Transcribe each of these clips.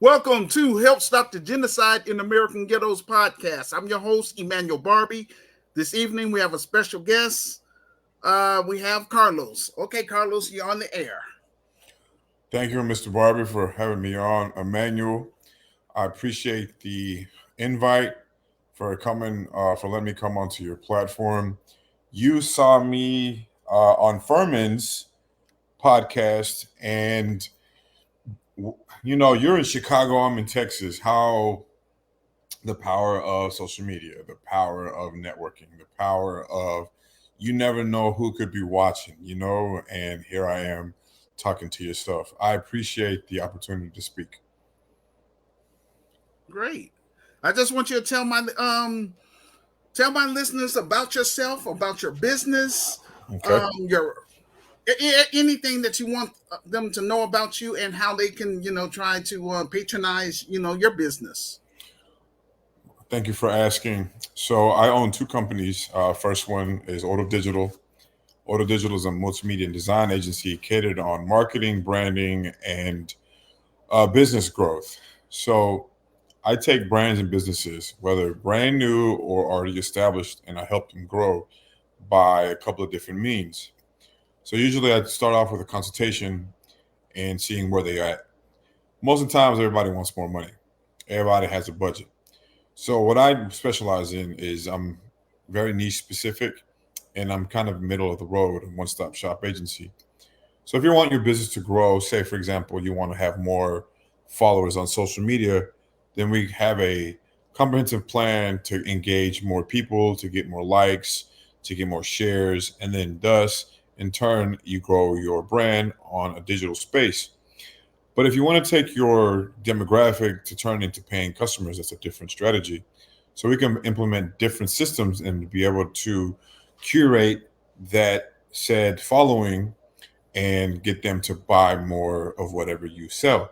Welcome to Help Stop the Genocide in American Ghettos podcast. I'm your host, Emmanuel Barbee. This evening we have a special guest. We have Carlos. Okay, Carlos, you're on the air. Thank you, Mr. Barbee, for having me on. Emmanuel, I appreciate the invite for letting me come onto your platform. You saw me on Furman's podcast, and you're in Chicago, I'm in Texas. How the power of social media, the power of networking, the power of you never know who could be watching, and here I am talking to your stuff. I appreciate the opportunity to speak. Great. I just want you to tell my listeners about yourself, about your business, Okay. your anything that you want them to know about you, and how they can, try to patronize, your business. Thank you for asking. So I own two companies. First one is Auto Digital. Auto Digital is a multimedia and design agency catered on marketing, branding, and business growth. So I take brands and businesses, whether brand new or already established, and I help them grow by a couple of different means. So usually I start off with a consultation and seeing where they're at. Most of the times, everybody wants more money. Everybody has a budget. So what I specialize in is I'm very niche specific, and I'm kind of middle of the road, one stop shop agency. So if you want your business to grow, say for example, you want to have more followers on social media, then we have a comprehensive plan to engage more people, to get more likes, to get more shares, and then thus in turn you grow your brand on a digital space. But if you want to take your demographic to turn into paying customers, that's a different strategy. So we can implement different systems and be able to curate that said following and get them to buy more of whatever you sell.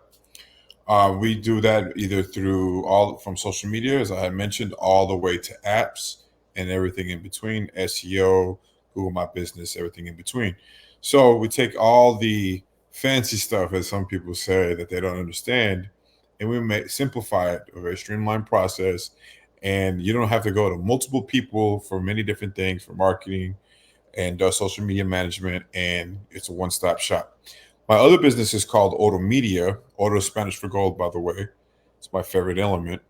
We do that either through all from social media, as I had mentioned, all the way to apps and everything in between, SEO, Google My Business, everything in between. So we take all the fancy stuff, as some people say, that they don't understand, and we make simplify it, a very streamlined process. And you don't have to go to multiple people for many different things for marketing and social media management, and it's a one-stop shop. My other business is called Auto Media. Auto is Spanish for gold, by the way. It's my favorite element.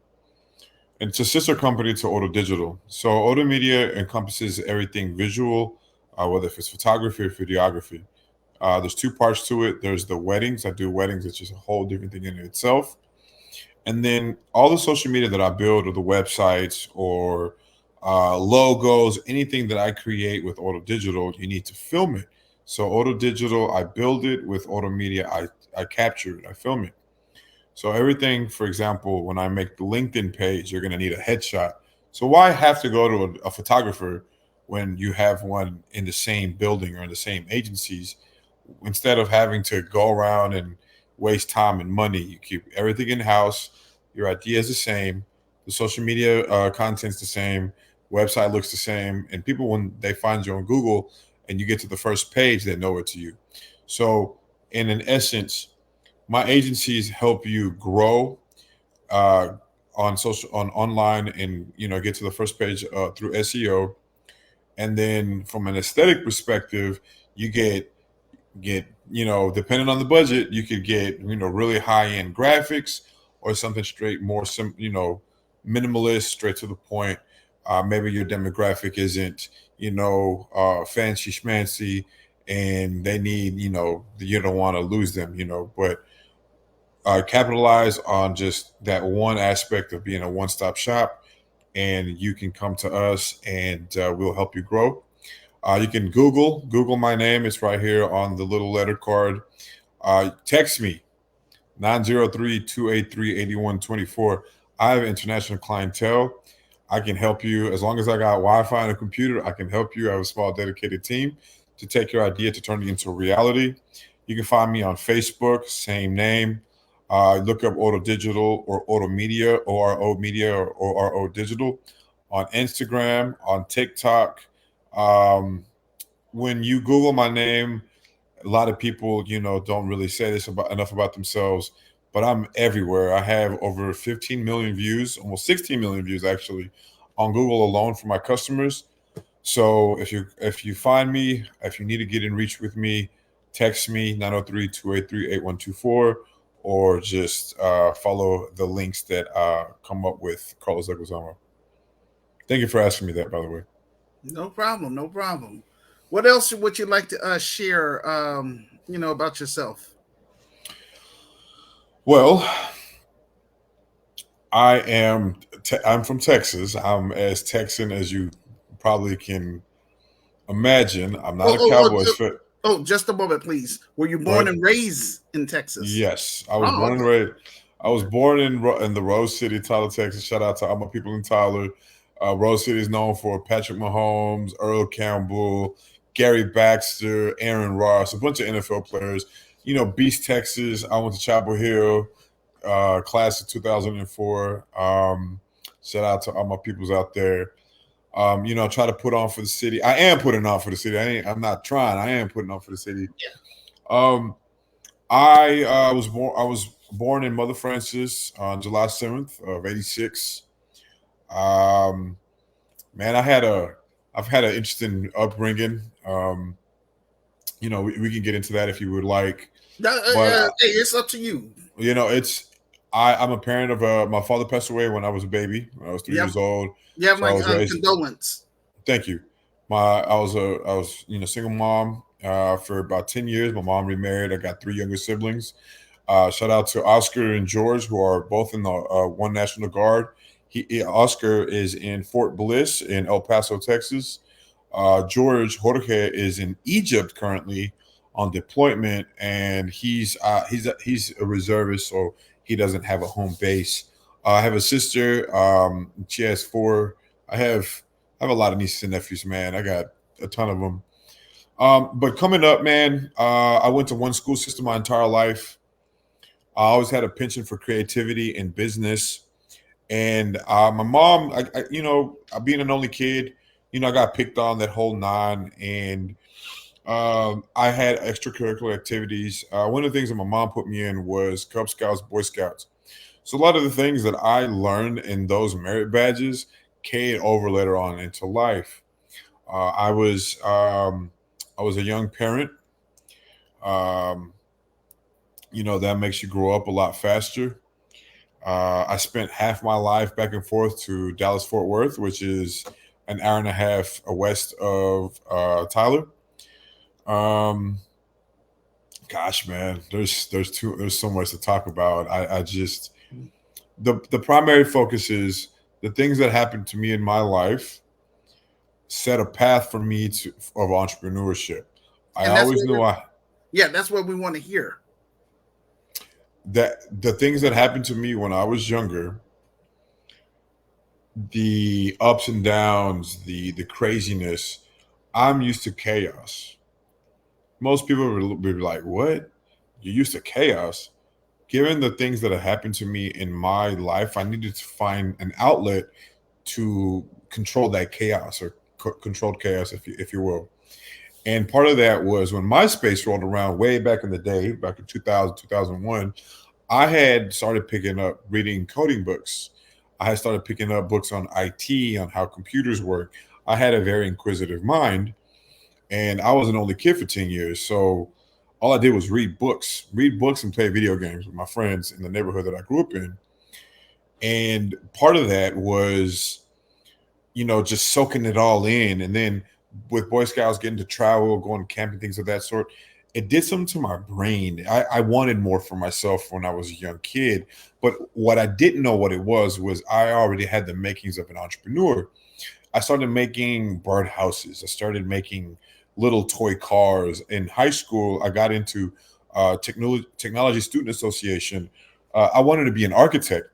And it's a sister company to Auto Digital. So Auto Media encompasses everything visual, whether if it's photography or videography. There's two parts to it. There's the weddings. I do weddings, which is a whole different thing in itself. And then all the social media that I build, or the websites, or logos, anything that I create with Auto Digital, you need to film it. So Auto Digital, I build it. With Auto Media, I capture it, I film it. So everything, for example, when I make the LinkedIn page, you're going to need a headshot. So why have to go to a photographer when you have one in the same building or in the same agencies? Instead of having to go around and waste time and money, you keep everything in house. Your idea is the same. The social media content's the same. Website looks the same. And people, when they find you on Google and you get to the first page, they know it's you. So, in an essence, my agencies help you grow uh, on online, and get to the first page through SEO. And then from an aesthetic perspective, you get depending on the budget, you could get really high end graphics, or something straight more minimalist, straight to the point. Maybe your demographic isn't fancy schmancy, and they need you don't want to lose them, but capitalize on just that one aspect of being a one-stop shop, and you can come to us, and we'll help you grow. You can Google my name. It's right here on the little letter card. Text me 903-283-8124. I have international clientele. I can help you as long as I got Wi-Fi and a computer. I can help you. I have a small dedicated team to take your idea to turn it into a reality. You can find me on Facebook, same name. Look up Auto Digital or Auto Media, ORO Media, or ORO Digital, on Instagram, on TikTok. Um, when you Google my name, a lot of people, don't really say this about enough about themselves, but I'm everywhere. I have over 15 million views, almost 16 million views actually, on Google alone for my customers. So if you find me, if you need to get in reach with me, text me 903-283-8124, or just follow the links that come up with Carlos Leguizamo. Thank you for asking me that, by the way. No problem, no problem. What else would you like to share? About yourself. Well, I'm from Texas. I'm as Texan as you probably can imagine. I'm Oh, not a oh, oh, Cowboys ju- fan. just a moment, please. Were you Go born ahead. and raised in Texas? Yes, I was Oh, born and okay. raised. I was born in the Rose City, Tyler, Texas. Shout out to all my people in Tyler. Rose City is known for Patrick Mahomes, Earl Campbell, Gary Baxter, Aaron Ross, a bunch of NFL players. Beast, Texas. I went to Chapel Hill, class of 2004. Shout out to all my peoples out there. Try to put on for the city. I am putting on for the city. I'm not trying. I am putting on for the city. Um, I was born in Mother Francis on July 7th of '86. Um, man, I've had an interesting upbringing. We can get into that if you would like, but Hey, it's up to you. it's I'm a parent of my father passed away when I was a baby. When I was three Yep. years old, You have so my I was raised. condolence. Thank you. I was single mom for about 10 years. My mom remarried. I got three younger siblings. Shout out to Oscar and George, who are both in the One National Guard. Oscar is in Fort Bliss in El Paso, Texas. George Jorge is in Egypt currently on deployment, and he's a reservist, so he doesn't have a home base. I have a sister. She has four. I have I have a lot of nieces and nephews, man. I got a ton of them. But coming up, man, I went to one school system my entire life. I always had a penchant for creativity and business. And my mom, being an only kid, I got picked on that whole nine. And I had extracurricular activities. One of the things that my mom put me in was Cub Scouts, Boy Scouts. So a lot of the things that I learned in those merit badges carried over later on into life. Uh, I was um, I was a young parent. Um, that makes you grow up a lot faster. I spent half my life back and forth to Dallas Fort Worth, which is an hour and a half west of Tyler. Um, Gosh, man, there's so much to talk about. I just the primary focus is the things that happened to me in my life set a path for me to of entrepreneurship. I And that's always what knew I that's what we want to hear. that the things that happened to me when I was younger, the ups and downs, the craziness. I'm used to chaos. Most people would be like, "What? You're used to chaos?" Given the things that have happened to me in my life, I needed to find an outlet to control that chaos or controlled chaos, if you will. And part of that was when MySpace rolled around way back in the day, back in 2000, 2001. I had started picking up reading coding books. I had started picking up books on IT, on how computers work. I had a very inquisitive mind, and I was an only kid for 10 years. So all I did was read books and play video games with my friends in the neighborhood that I grew up in. And part of that was, just soaking it all in. And then with Boy Scouts, getting to travel, going camping, things of that sort, it did something to my brain. I wanted more for myself when I was a young kid. But what I didn't know what it was I already had the makings of an entrepreneur. I started making bird houses. I started making little toy cars. In high school, I got into technology student association. I wanted to be an architect.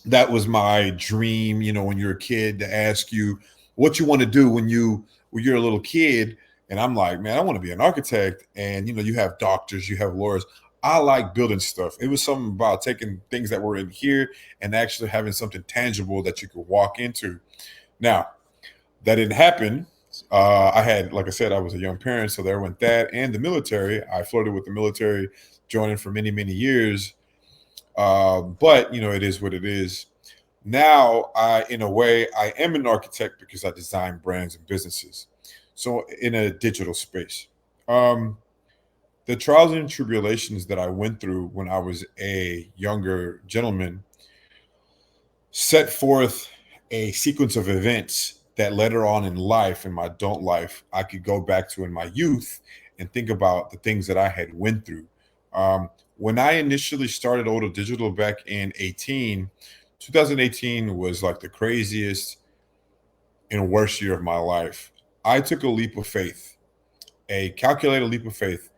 That was my dream. When you're a kid, to ask you what you want to do when you're a little kid, and I'm like, man, I want to be an architect. And you have doctors, you have lawyers. I like building stuff. It was something about taking things that were in here and actually having something tangible that you could walk into. Now, that didn't happen. I had, like I said, I was a young parent, so there went that and the military. I flirted with the military, joining for many, many years. But it is what it is. Now, in a way, I am an architect because I design brands and businesses. So in a digital space, um, the trials and tribulations that I went through when I was a younger gentleman set forth a sequence of events that later on in life, in my adult life, I could go back to in my youth and think about the things that I had went through. Um, when I initially started Auto Digital back in 2018 was like the craziest and worst year of my life. I took a leap of faith, a calculated leap of faith.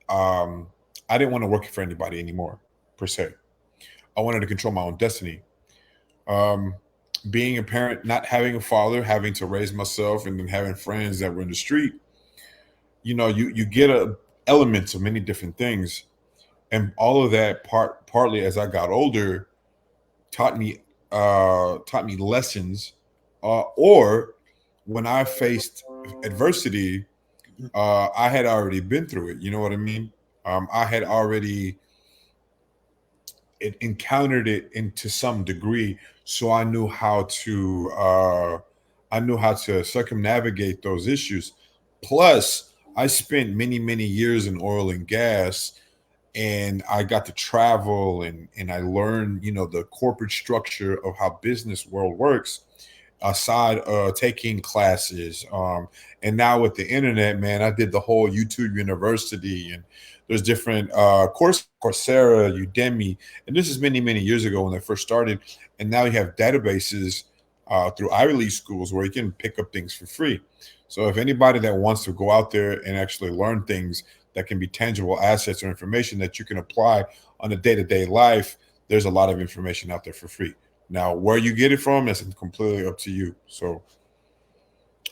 Um, I didn't want to work for anybody anymore, per se. I wanted to control my own destiny. Um, Being a parent, not having a father, having to raise myself, and then having friends that were in the street, you get elements of many different things, and all of that partly as I got older taught me lessons, or when I faced adversity, I had already been through it. You know what I mean? I had already encountered it into some degree, so I knew how to circumnavigate those issues. Plus, I spent many years in oil and gas, and I got to travel, and I learned the corporate structure of how business world works, aside taking classes, and now with the internet, man, I did the whole YouTube University, and there's different courses, Coursera, Udemy, and this is many years ago when I first started, and now you have databases through Ivy League schools where you can pick up things for free. So if anybody that wants to go out there and actually learn things that can be tangible assets or information that you can apply on a day-to-day life, there's a lot of information out there for free. Now, where you get it from is completely up to you. So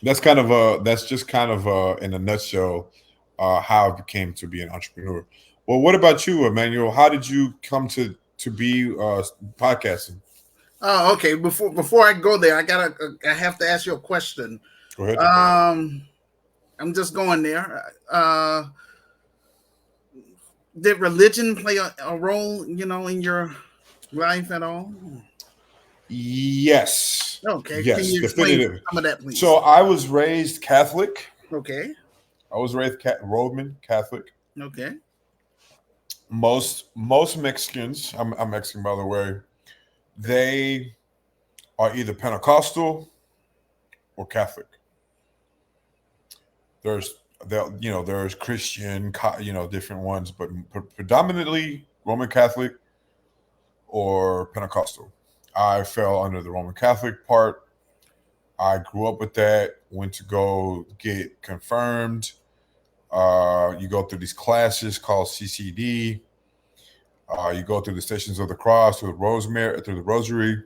that's just kind of in a nutshell how I became to be an entrepreneur. Well, what about you, Emmanuel? How did you come to be podcasting? Oh, okay. Before I go there, I have to ask you a question. Go ahead. Um, I'm just going there. Did religion play a role, in your life at all? Yes, Okay. Can yes, you explain definitive. some of that, So please? I was raised Catholic. Okay. I was raised Roman Catholic. Okay. Most Mexicans, I'm Mexican by the way, they are either Pentecostal or Catholic. There's there's Christian, different ones, but predominantly Roman Catholic or Pentecostal. I fell under the Roman Catholic part. I grew up with that. Went to go get confirmed. You go through these classes called CCD. You go through the Stations of the Cross, through the Rosary.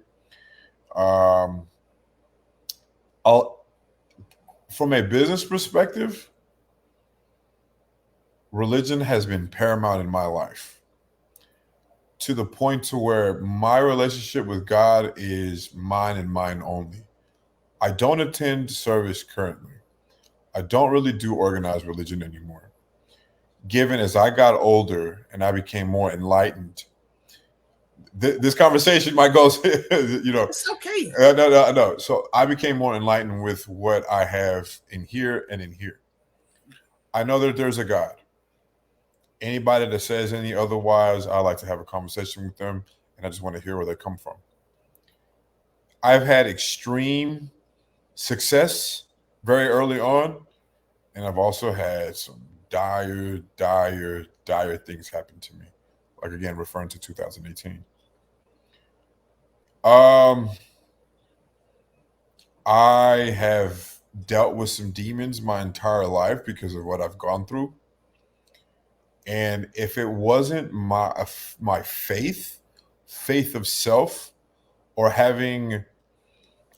Um, from a business perspective, religion has been paramount in my life to the point to where my relationship with God is mine and mine only. I don't attend service currently. I don't really do organized religion anymore. Given as I got older and I became more enlightened, this conversation might go, It's okay. no. So I became more enlightened with what I have in here and in here. I know that there's a God. Anybody that says any otherwise, I like to have a conversation with them, and I just want to hear where they come from. I've had extreme success very early on, and I've also had some dire things happen to me. Like again, referring to 2018. Um, I have dealt with some demons my entire life because of what I've gone through. And if it wasn't my faith of self, or having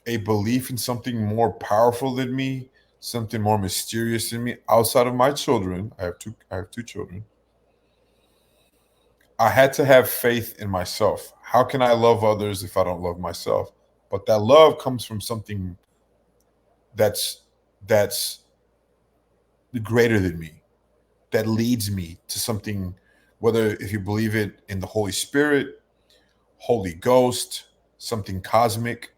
a belief in something more powerful than me, something more mysterious than me, outside of my children, I have two children. I had to have faith in myself. How can I love others if I don't love myself? But that love comes from something that's that's greater than me, that leads me to something whether if you believe it in the Holy Spirit, Holy Ghost, something cosmic.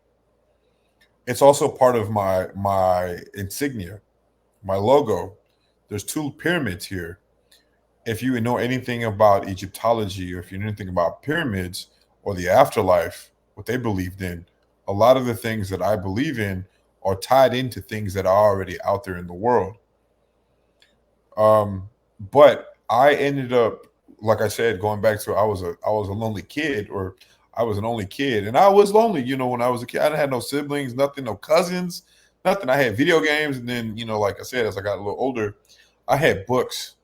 It's also part of my insignia, my logo. There's two pyramids here. If you know anything about Egyptology, or if you know anything about pyramids or the afterlife, what they believed in, a lot of the things that I believe in are tied into things that are already out there in the world. Um, but I ended up, like I said, going back to I was a lonely kid, or I was an only kid, and I was lonely. When I was a kid, I didn't have no siblings, nothing, no cousins, nothing. I had video games, and then like I said, as I got a little older, I had books.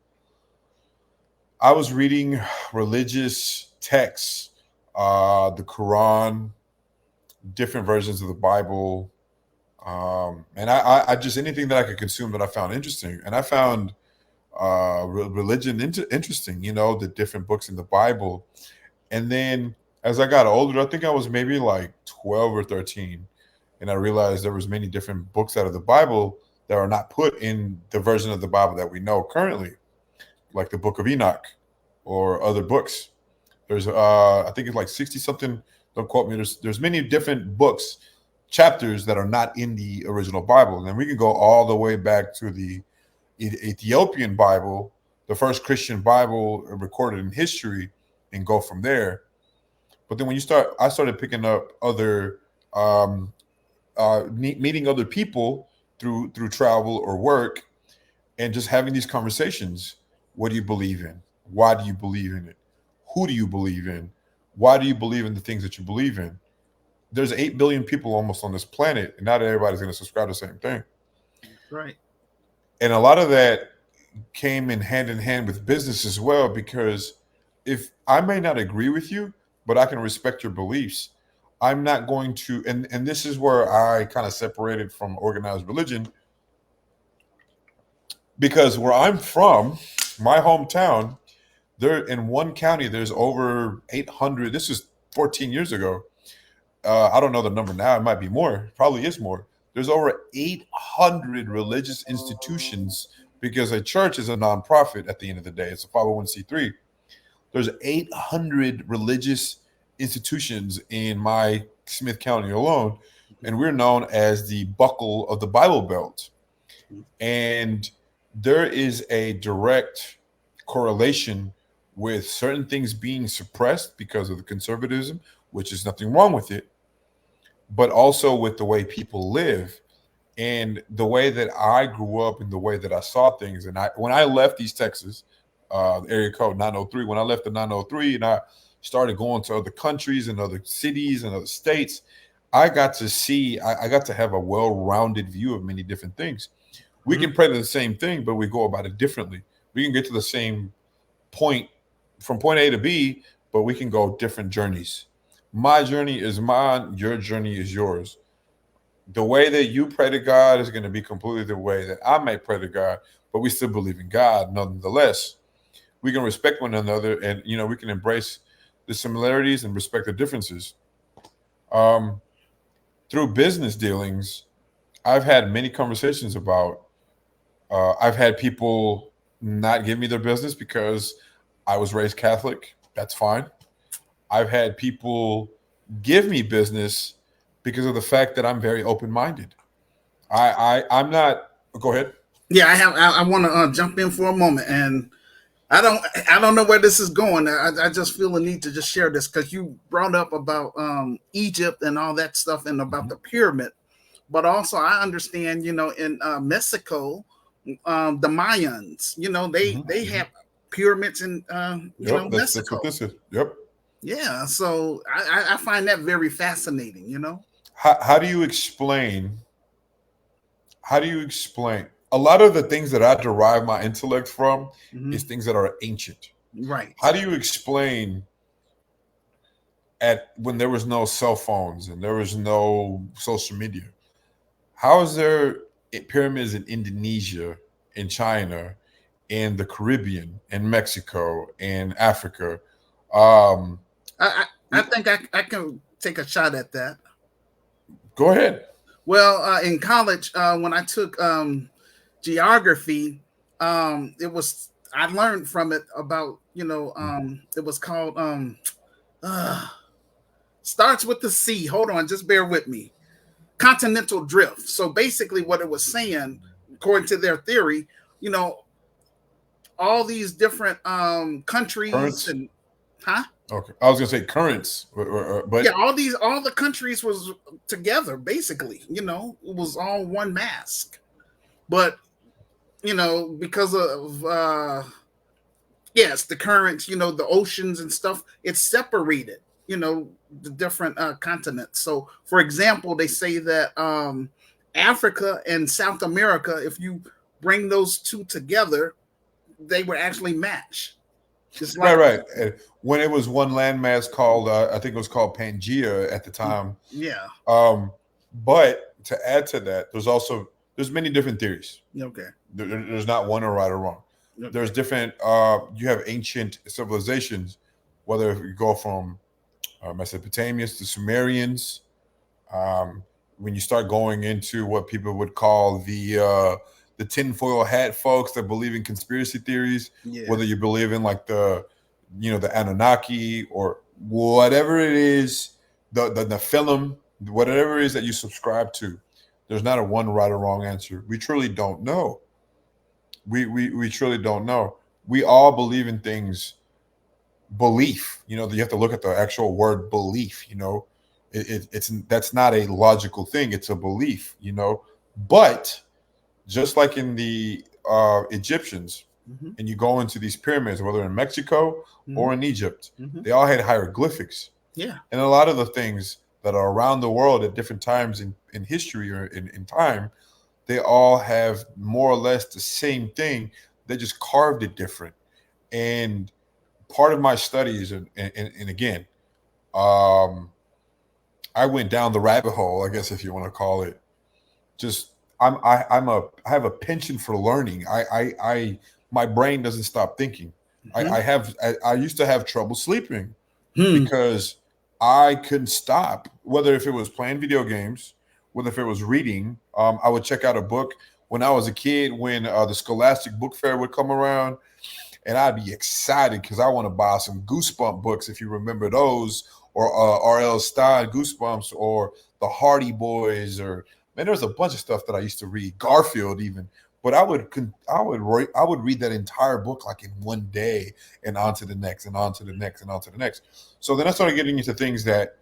I was reading religious texts, the Quran, different versions of the Bible, and I just anything that I could consume that I found interesting, and I found religion interesting. The different books in the Bible, and then as I got older, I think I was maybe like 12 or 13, and I realized there was many different books out of the Bible that are not put in the version of the Bible that we know currently, like the Book of Enoch or other books. There's I think it's like 60 something. Don't quote me. There's many different books, chapters that are not in the original Bible, and then we can go all the way back to the Ethiopian Bible, the first Christian Bible recorded in history, and go from there. But then I started picking up other, meeting other people through travel or work, and just having these conversations. What do you believe in? Why do you believe in it? Who do you believe in? Why do you believe in the things that you believe in? There's 8 billion people almost on this planet, and not everybody's going to subscribe to the same thing. That's right. And a lot of that came in hand with business as well, because if I may not agree with you, but I can respect your beliefs, I'm not going to, and this is where I kind of separated from organized religion, because where I'm from, my hometown, there in one county, there's over 800. This is 14 years ago. I don't know the number now. It might be more. Probably is more. There's over 800 religious institutions, because a church is a nonprofit at the end of the day. It's a 501c3. There's 800 religious institutions in my Smith County alone, and we're known as the buckle of the Bible Belt. And there is a direct correlation with certain things being suppressed because of the conservatism, which is nothing wrong with it, but also with the way people live and the way that I grew up and the way that I saw things. And when I left East Texas, area code 903, when I left the 903 and I started going to other countries and other cities and other states, I got to see, I got to have a well-rounded view of many different things. We can pray to the same thing, but we go about it differently. We can get to the same point from point A to B, but we can go different journeys. My journey is mine, your journey is yours. The way that you pray to God is going to be completely the way that I may pray to God, but we still believe in God nonetheless. We can respect one another, and we can embrace the similarities and respect the differences. Um, Through business dealings, I've had many conversations about. I've had people not give me their business because I was raised Catholic. That's fine. I've had people give me business because of the fact that I'm very open minded. I'm not. Go ahead. Yeah, I want to jump in for a moment, and I don't I don't know where this is going. I just feel the need to just share this because you brought up about Egypt and all that stuff and about Mhm. the pyramid, but also I understand in Mexico, the Mayans, they Mhm. have pyramids in Yep, that's what Mexico. this is. Yep. Yeah, so I find that very fascinating. How do you explain? How do you explain? A lot of the things that I derive my intellect from is Hmm. things that are ancient. Right. How do you explain at when there was no cell phones and there was no social media? How is there pyramids in Indonesia, in China, in the Caribbean, in Mexico, in Africa? Um, I think I can take a shot at that. Go ahead. Well, in college, when I took geography, it was I learned from it about, it was called uh, starts with the C. Hold on, just bear with me. Continental drift. So basically, what it was saying, according to their theory, you know, all these different countries Currents. and huh? Okay, I was gonna say currents, Yeah, but all the countries was together basically. It was all one mask. But because of yes, the currents, the oceans and stuff, it's separated, the different continents. So, for example, they say that Africa and South America, if you bring those two together, they would actually match. It's right, like, right. When it was one landmass called, I think it was called Pangea at the time. yeah, Um, but to add to that, there's many different theories. okay, There's not one or right or wrong. There's okay, different. You have ancient civilizations, whether you go from Mesopotamians to Sumerians. Um, when you start going into what people would call the tinfoil hat folks that believe in conspiracy theories, yeah, whether you believe in like the Anunnaki or whatever it is, the film, whatever it is that you subscribe to, there's not a one right or wrong answer. We truly don't know. We truly don't know. We all believe in things. Belief, you have to look at the actual word belief. It's that's not a logical thing. It's a belief. But just like in the Egyptians, hmm, and you go into these pyramids, whether in Mexico hmm, or in Egypt, hmm, they all had hieroglyphics. yeah, And a lot of the things that are around the world at different times in history or in time, they all have more or less the same thing. They just carved it different. And part of my studies, and again, um, I went down the rabbit hole, I guess if you want to call it. Just I have a penchant for learning. I my brain doesn't stop thinking. hmm, I used to have trouble sleeping hmm, because I couldn't stop. Whether if it was playing video games, whether if it was reading, I would check out a book when I was a kid. When the Scholastic Book Fair would come around, and I'd be excited because I want to buy some Goosebump books if you remember those, or R.L. Stein Goosebumps, or the Hardy Boys, or man, there's a bunch of stuff that I used to read, Garfield even. But I would read that entire book like in one day, and on to the next, and on to the next, and on to the next. So then I started getting into things that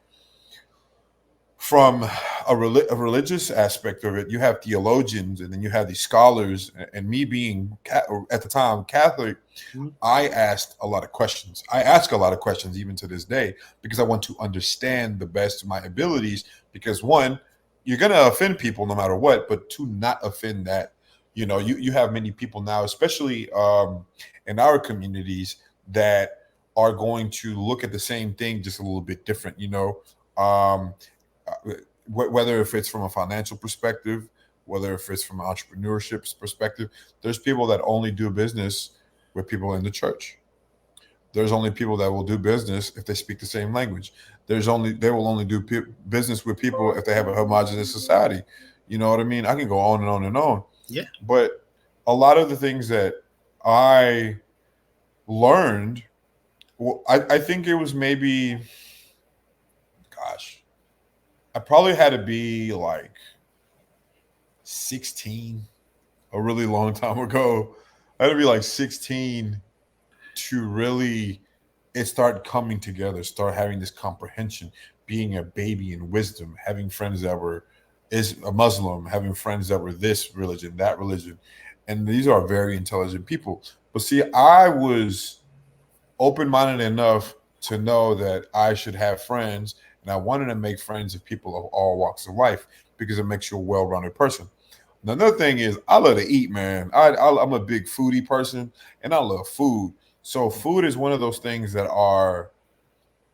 from a religious aspect of it, you have theologians, and then you have these scholars. And me being at the time Catholic, hmm, I asked a lot of questions. I ask a lot of questions even to this day because I want to understand the best of my abilities. Because one, you're going to offend people no matter what, but to not offend that, you have many people now, especially in our communities, that are going to look at the same thing just a little bit different. Um, whether if it's from a financial perspective, whether if it's from an entrepreneurship perspective, there's people that only do business with people in the church. There's only people that will do business if they speak the same language. They will only do business with people if they have a homogenous society. You know what I mean? I can go on and on and on. yeah, But a lot of the things that I learned, well, I think it was maybe, gosh, I probably had to be like 16, a really long time ago. I had to be like 16 to really it start coming together, start having this comprehension, being a baby in wisdom, having friends that were is a Muslim, having friends that were this religion, that religion. And these are very intelligent people. But see, I was open-minded enough to know that I should have friends, and I wanted to make friends of people of all walks of life because it makes you a well-rounded person. Another thing is I love to eat, man. I'm a big foodie person, and I love food. So food is one of those things that are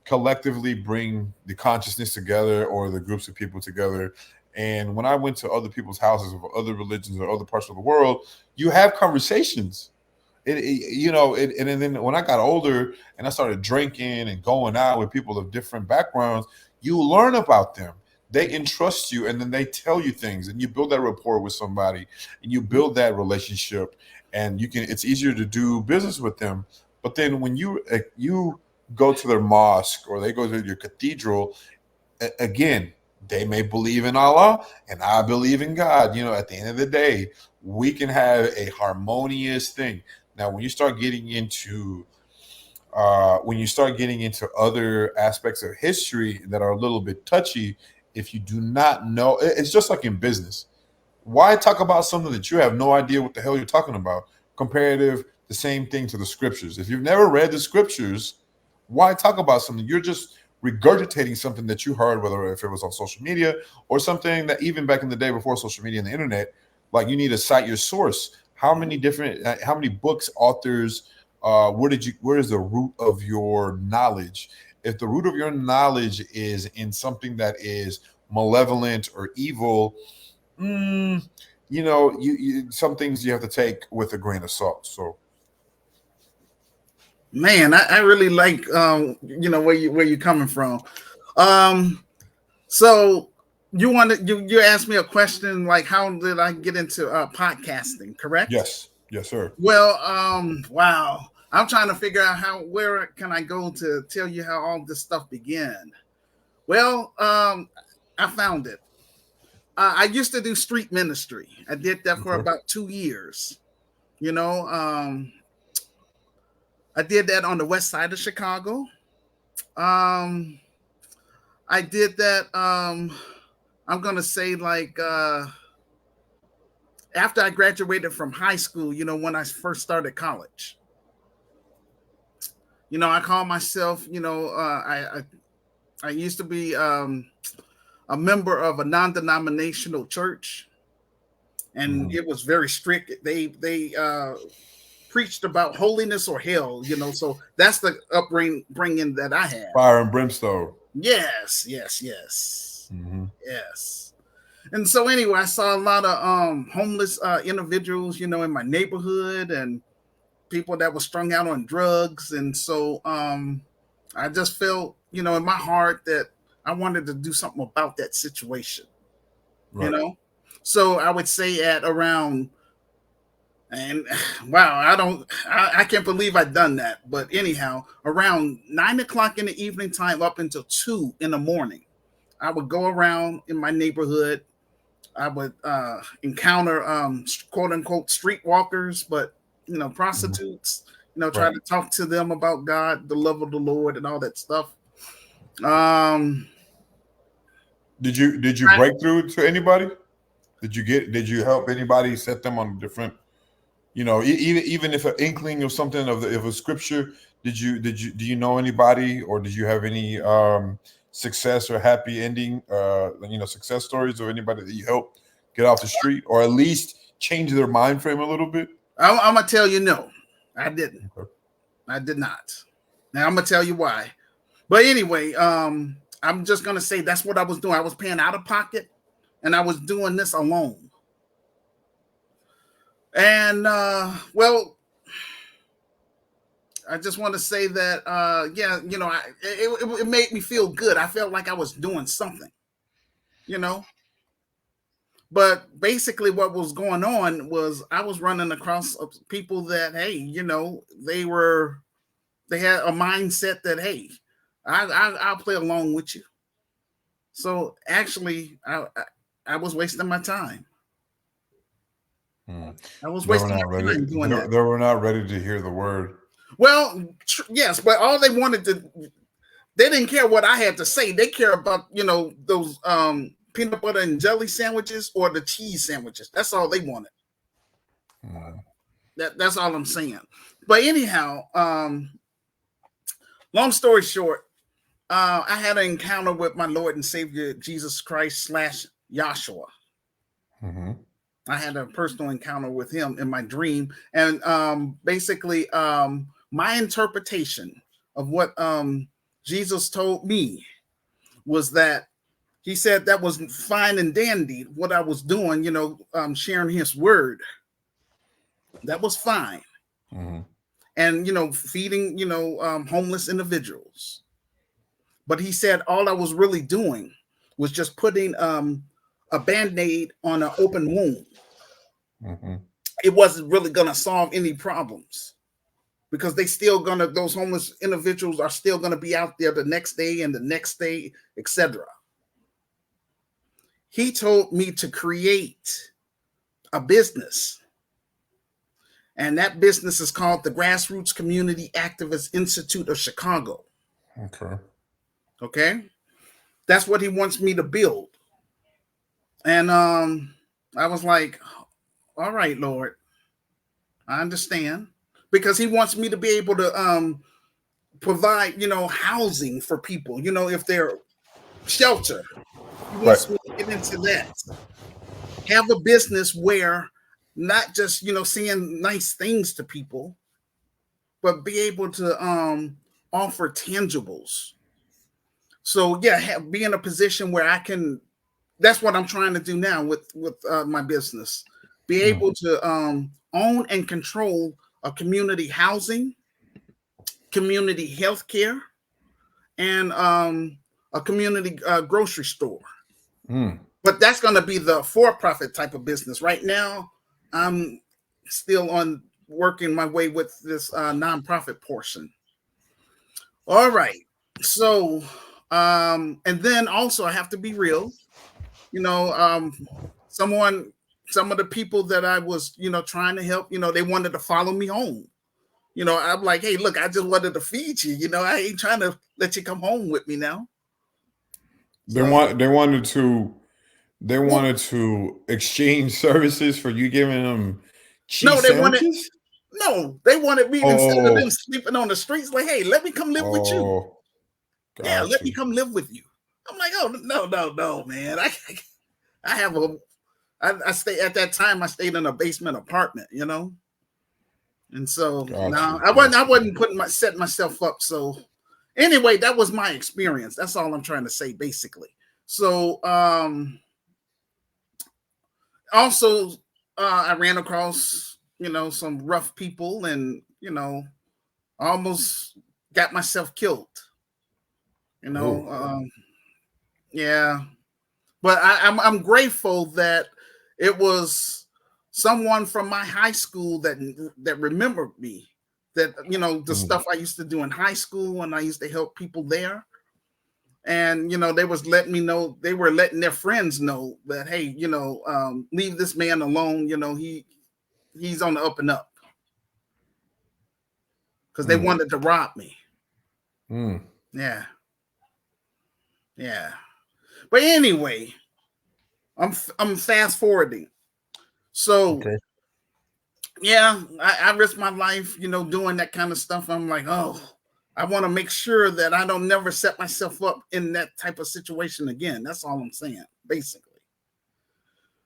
collectively bring the consciousness together or the groups of people together. And when I went to other people's houses of other religions or other parts of the world, you have conversations. And then when I got older and I started drinking and going out with people of different backgrounds, you learn about them. They entrust you, and then they tell you things, and you build that rapport with somebody, and you build that relationship. and it's easier to do business with them. But then when you go to their mosque or they go to your cathedral, again, they may believe in Allah and I believe in God. At the end of the day, we can have a harmonious thing. Now, when you start getting into other aspects of history that are a little bit touchy, if you do not know, it's just like in business. Why talk about something that you have no idea what the hell you're talking about? Comparative, the same thing to the scriptures. If you've never read the scriptures, why talk about something? You're just regurgitating something that you heard, whether if it was on social media or something that even back in the day before social media and the internet, like you need to cite your source. How many books, authors, where is the root of your knowledge? If the root of your knowledge is in something that is malevolent or evil, mm, some things you have to take with a grain of salt. So, Man, I really like where you're coming from. Um, so you asked me a question like how did I get into podcasting, correct? yes, sir. Well, wow. I'm trying to figure out where can I go to tell you how all this stuff began. Well, I found it. I used to do street ministry. I did that for Okay. about 2 years. You know, I did that on the west side of Chicago. Um, I did that. I'm gonna say like after I graduated from high school. When I first started college. I call myself. I used to be a member of a non-denominational church, and it was very strict. They preached about holiness or hell. So that's the upbringing that I had. Fire and brimstone. Yes, yes, yes, yes. And so anyway, I saw a lot of homeless individuals, in my neighborhood, and people that were strung out on drugs. And so I just felt, in my heart that I wanted to do something about that situation. Right. So I would say at around, and wow, I can't believe I've done that. But anyhow, around 9 o'clock in the evening time up until 2 in the morning, I would go around in my neighborhood. I would encounter quote unquote streetwalkers, but prostitutes. Try to talk to them about God, the love of the Lord, and all that stuff. Um, Did you break through to anybody? Did you help anybody set them on a different, even if an inkling of something of a scripture, do you know anybody, or did you have any success or happy ending success stories of anybody that you helped get off the street, or at least change their mind frame a little bit? I'm gonna tell you, no, I didn't. Okay. I did not. Now I'm gonna tell you why. But anyway, I'm just gonna say that's what I was doing. I was paying out of pocket, and I was doing this alone. And well, I just want to say that yeah, it made me feel good. I felt like I was doing something, you know. But basically, what was going on was I was running across people that, hey, they had a mindset that, hey, I'll play along with you. So actually, I was wasting my time. I was They were wasting not my ready. time doing that. They were not ready to hear the word. Well, yes, but all they wanted to, they didn't care what I had to say. They care about, those peanut butter and jelly sandwiches or the cheese sandwiches. That's all they wanted. That's all I'm saying. But anyhow, long story short, I had an encounter with my Lord and Savior Jesus Christ / Yahshua. I had a personal encounter with him in my dream, and basically, my interpretation of what Jesus told me was that he said that was fine and dandy what I was doing, sharing his word. That was fine, and feeding homeless individuals. But he said all I was really doing was just putting a band-aid on an open wound. it wasn't really going to solve any problems because those homeless individuals are still going to be out there the next day and the next day, etc. He told me to create a business, and that business is called the Grassroots Community Activist Institute of Chicago. Okay. Okay. That's what he wants me to build. And I was like, all right, Lord, I understand. Because he wants me to be able to provide, housing for people, if they're shelter. He Right. wants me to get into that. Have a business where not just, saying nice things to people, but be able to offer tangibles. So yeah, be in a position where I can. That's what I'm trying to do now with my business. Be able to own and control a community housing, community health care, and a community grocery store. Mm. But that's going to be the for-profit type of business. Right now, I'm still on working my way with this nonprofit portion. All right. So, and then also I have to be real. You know, someone, some of the people that I was, trying to help, they wanted to follow me home. I'm like, hey, look, I just wanted to feed you. I ain't trying to let you come home with me now. They So, want. They wanted to. They well, wanted to exchange services for you giving them no, cheese they wanted, sandwiches. no, they wanted me instead of them Oh. sleeping on the streets. Like, hey, let me come live with you. Oh. Yeah, Got let me you. come live with you. I'm like, oh no, no, no, man. I have I stay at that time. I stayed in a basement apartment. And so Got now you. I Got wasn't you. setting myself up. So anyway, that was my experience. That's all I'm trying to say, basically. So also I ran across some rough people, and almost got myself killed. You know, Oh. yeah. But I'm grateful that it was someone from my high school that remembered me. That the Mm. stuff I used to do in high school, and I used to help people there. And they was letting me know, they were letting their friends know that, hey, leave this man alone. He's on the up and up, because they Mm. wanted to rob me. Mm. Yeah, yeah. But anyway, I'm fast forwarding. So Okay. yeah, I risk my life, doing that kind of stuff. I'm like, oh, I want to make sure that I don't never set myself up in that type of situation again. That's all I'm saying, basically.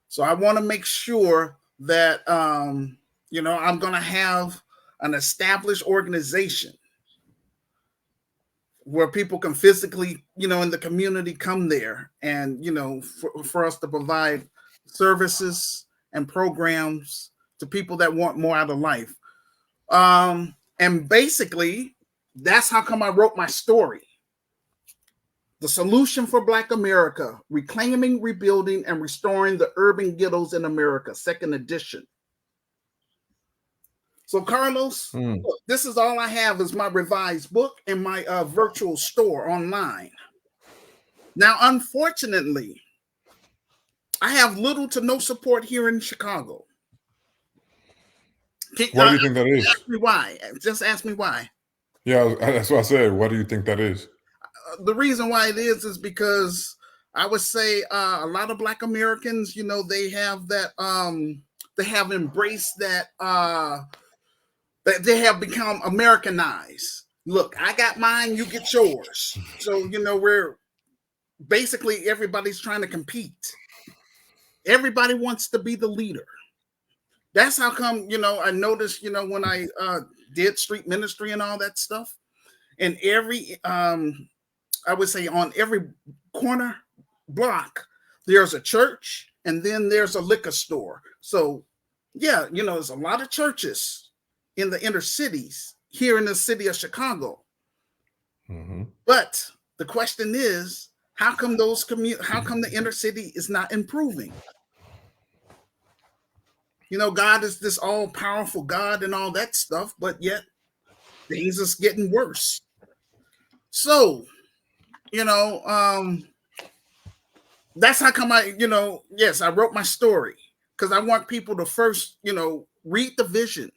So I want to make sure that I'm gonna have an established organization where people can physically, in the community, come there, and for us to provide services and programs to people that want more out of life. And basically, that's how come I wrote my story. The Solution for Black America: Reclaiming, Rebuilding, and Restoring the Urban Ghettos in America, second edition. So, Carlos, Mm. look, this is all I have is my revised book and my virtual store online. Now, unfortunately, I have little to no support here in Chicago. Why do you think that Ask is? me why. Just ask me why. Yeah, that's what I said. What do you think that is? The reason why it is because I would say a lot of Black Americans, they have embraced that they have become Americanized. Look, I got mine, you get yours. So we're basically, everybody's trying to compete. Everybody wants to be the leader. That's how come I noticed when I did street ministry and all that stuff, and every I would say on every corner block, there's a church, and then there's a liquor store. So, yeah, there's a lot of churches in the inner cities here in the city of Chicago. Mm-hmm. But the question is, how come the inner city is not improving? God is this all powerful God and all that stuff, but yet things is getting worse. So, you know, that's how come yes, I wrote my story because I want people to first, read the vision.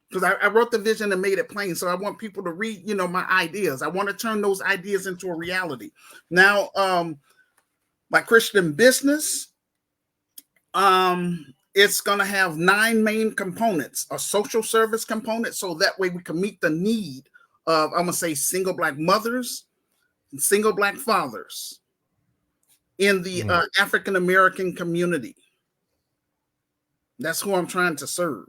Because I wrote the vision and made it plain. So I want people to read, my ideas. I want to turn those ideas into a reality. Now, my Christian business, it's going to have 9 main components: a social service component, so that way we can meet the need of, I'm going to say, single Black mothers and single Black fathers in the African American community. That's who I'm trying to serve.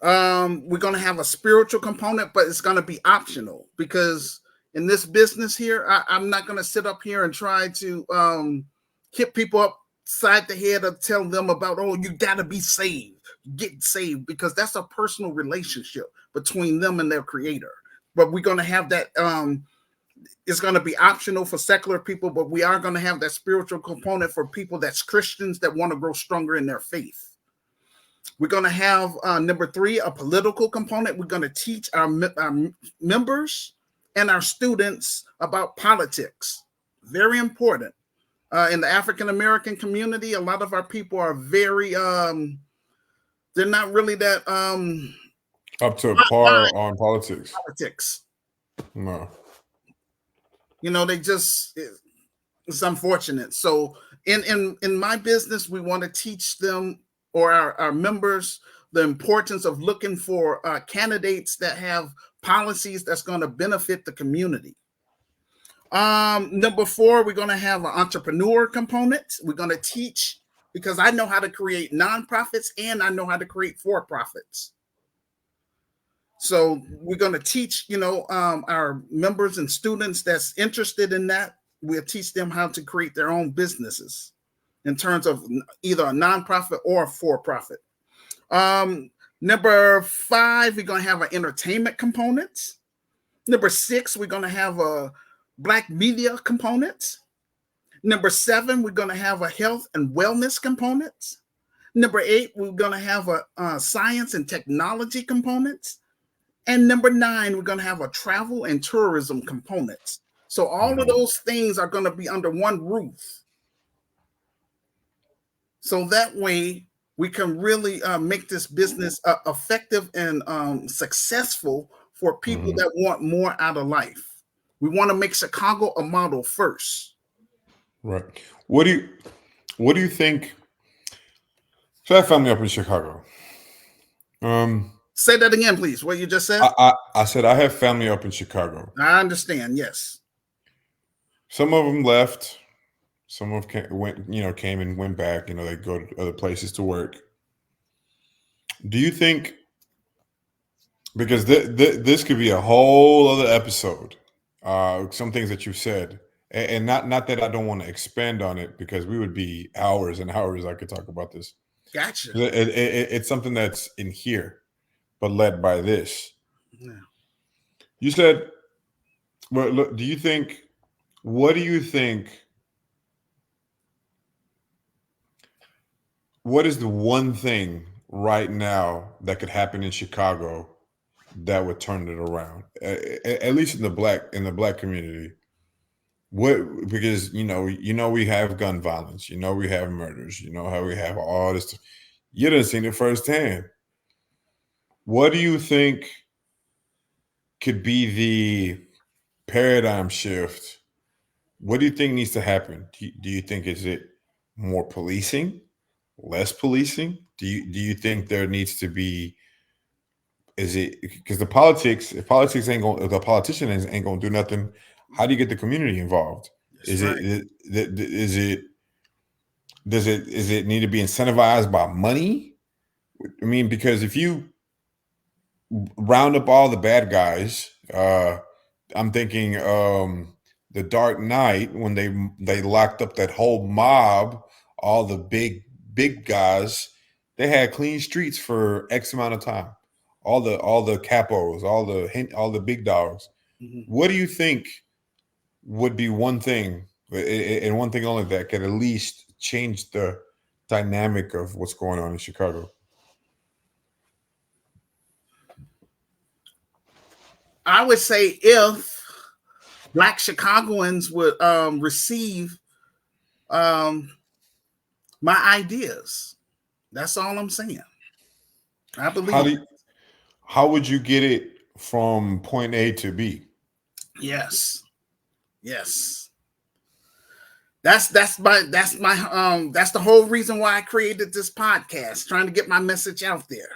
We're going to have a spiritual component, but it's going to be optional, because in this business here, I'm not going to sit up here and try to hit people upside the head or tell them about, oh, you got to be saved, get saved, because that's a personal relationship between them and their creator. But we're going to have that. It's going to be optional for secular people, but we are going to have that spiritual component for people that's Christians that want to grow stronger in their faith. We're going to have number 3, a political component. We're going to teach our members and our students about politics. Very important. In the African American community, a lot of our people are very, they're not really that up to par on politics. No. They just, it's unfortunate. So in my business, we want to teach them, or our members, the importance of looking for candidates that have policies that's going to benefit the community. Number 4, we're going to have an entrepreneur component. We're going to teach, because I know how to create nonprofits and I know how to create for-profits. So we're going to teach, our members and students that's interested in that. We'll teach them how to create their own businesses in terms of either a nonprofit or a for-profit. Number 5, we're going to have an entertainment component. Number 6, we're going to have a Black media component. Number 7, we're going to have a health and wellness component. Number 8, we're going to have a science and technology component. And number 9, we're going to have a travel and tourism component. So all of those things are going to be under one roof. So that way we can really make this business effective and successful for people that want more out of life. We want to make Chicago a model first. Right. What do you think? So I have family up in Chicago. Say that again, please. What you just said? I said I have family up in Chicago. I understand. Yes. Some of them left. Some of them came and went back. They go to other places to work. Do you think? Because this could be a whole other episode. Some things that you've said, and not that I don't want to expand on it, because we would be hours and hours. I could talk about this. Gotcha. It's something that's in here, but led by this. Yeah. You said, well, look, what do you think? What is the one thing right now that could happen in Chicago that would turn it around? At least in the black community. Because we have gun violence, we have murders, how we have all this. You done seen it firsthand. What do you think could be the paradigm shift? What do you think needs to happen? Do you think is it more policing, less policing? Do you think there needs to be? Is it because the politicians ain't gonna do nothing? How do you get the community involved? Is it does it need to be incentivized by money? I mean, because if you round up all the bad guys, I'm thinking the Dark Knight, when they locked up that whole mob, all the big guys, they had clean streets for X amount of time. All the capos, all the big dogs. What do you think would be one thing, and one thing only, that could at least change the dynamic of what's going on in Chicago? I would say if Black Chicagoans would receive um, my ideas. That's all I'm saying. I How believe do that. you, how would you get it from point A to B? Yes, yes. That's the whole reason why I created this podcast, trying to get my message out there.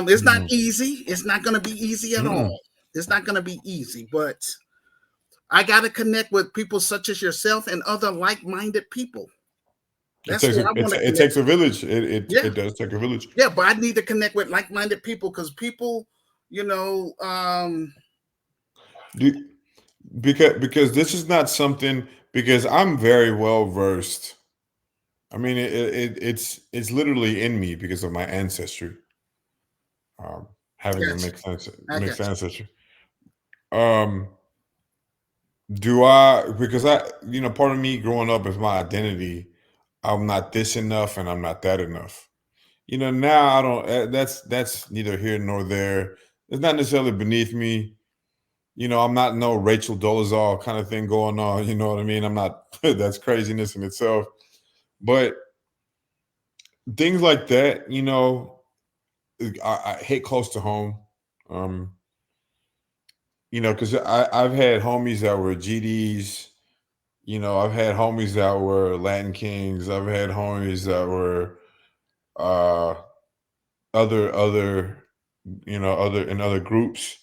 It's not Mhm. easy. It's not going to be easy at Mm-mm. all. It's not going to be easy, but I got to connect with people such as yourself and other like-minded people. That's who I want to It connect takes a with. village. Yeah, It does take a village. yeah, but I need to connect with like-minded people because people, you know, Do, because this is not something, because I'm very well versed. I mean, it's literally in me because of my ancestry, um, having a gotcha. I mixed got ancestry. Um, do I, because I, part of me growing up is my identity. I'm not this enough, and I'm not that enough. Now I don't. That's neither here nor there. It's not necessarily beneath me. I'm not no Rachel Dolezal kind of thing going on. You know what I mean? I'm not. That's craziness in itself. But things like that, I hit close to home. Um, because I've had homies that were GDs. I've had homies that were Latin Kings. I've had homies that were uh, other other in other groups.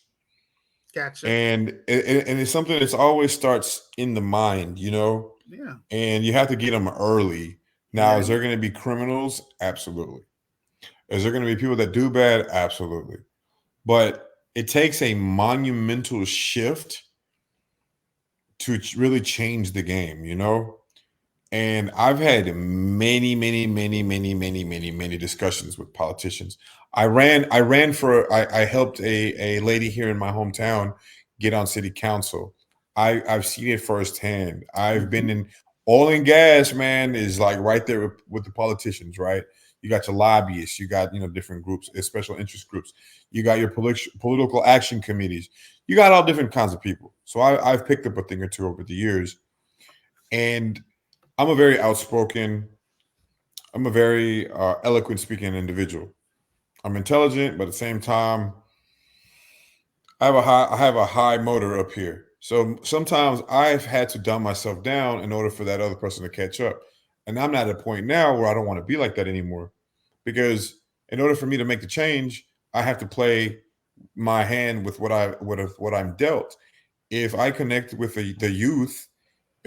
gotcha. And it's something that's always starts in the mind, Yeah, and you have to get them early. Now, yeah, is there going to be criminals? Absolutely. Is there going to be people that do bad? Absolutely. But it takes a monumental shift to really change the game, And I've had many, many, many, many, many, many, many discussions with politicians. I helped a lady here in my hometown get on city council. I've seen it firsthand. I've been mhm, in oil and gas, man, is like right there with the politicians, right? You got your lobbyists, you got, different groups, special interest groups. You got your political action committees. You got all different kinds of people. So I've picked up a thing or two over the years. And I'm a very outspoken, I'm a very eloquent speaking individual. I'm intelligent, but at the same time, I have a high motor up here. So sometimes I've had to dumb myself down in order for that other person to catch up. And I'm not at a point now where I don't want to be like that anymore. Because in order for me to make the change, I have to play my hand with what I'm dealt. If I connect with the youth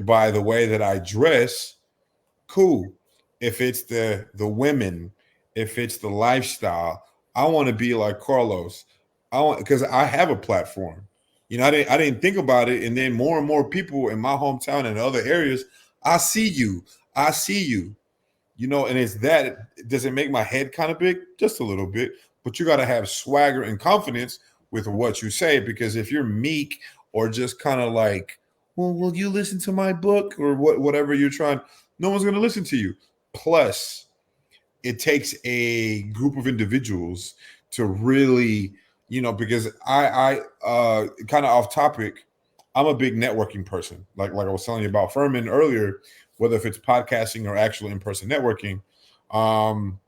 by the way that I dress, cool. If it's the women, if it's the lifestyle, I want to be like Carlos. I want, because I have a platform. I didn't think about it, and then more and more people in my hometown and other areas, I see you, I see you. And it's that. Does it make my head kind of big? Just a little bit. But you got to have swagger and confidence with what you say, because if you're meek or just kind of like, well, will you listen to my book or whatever you're trying, no one's going to listen to you. Plus, it takes a group of individuals to really, because I kind of off topic, I'm a big networking person. Like I was telling you about Furman earlier, whether if it's podcasting or actual in-person networking. Um,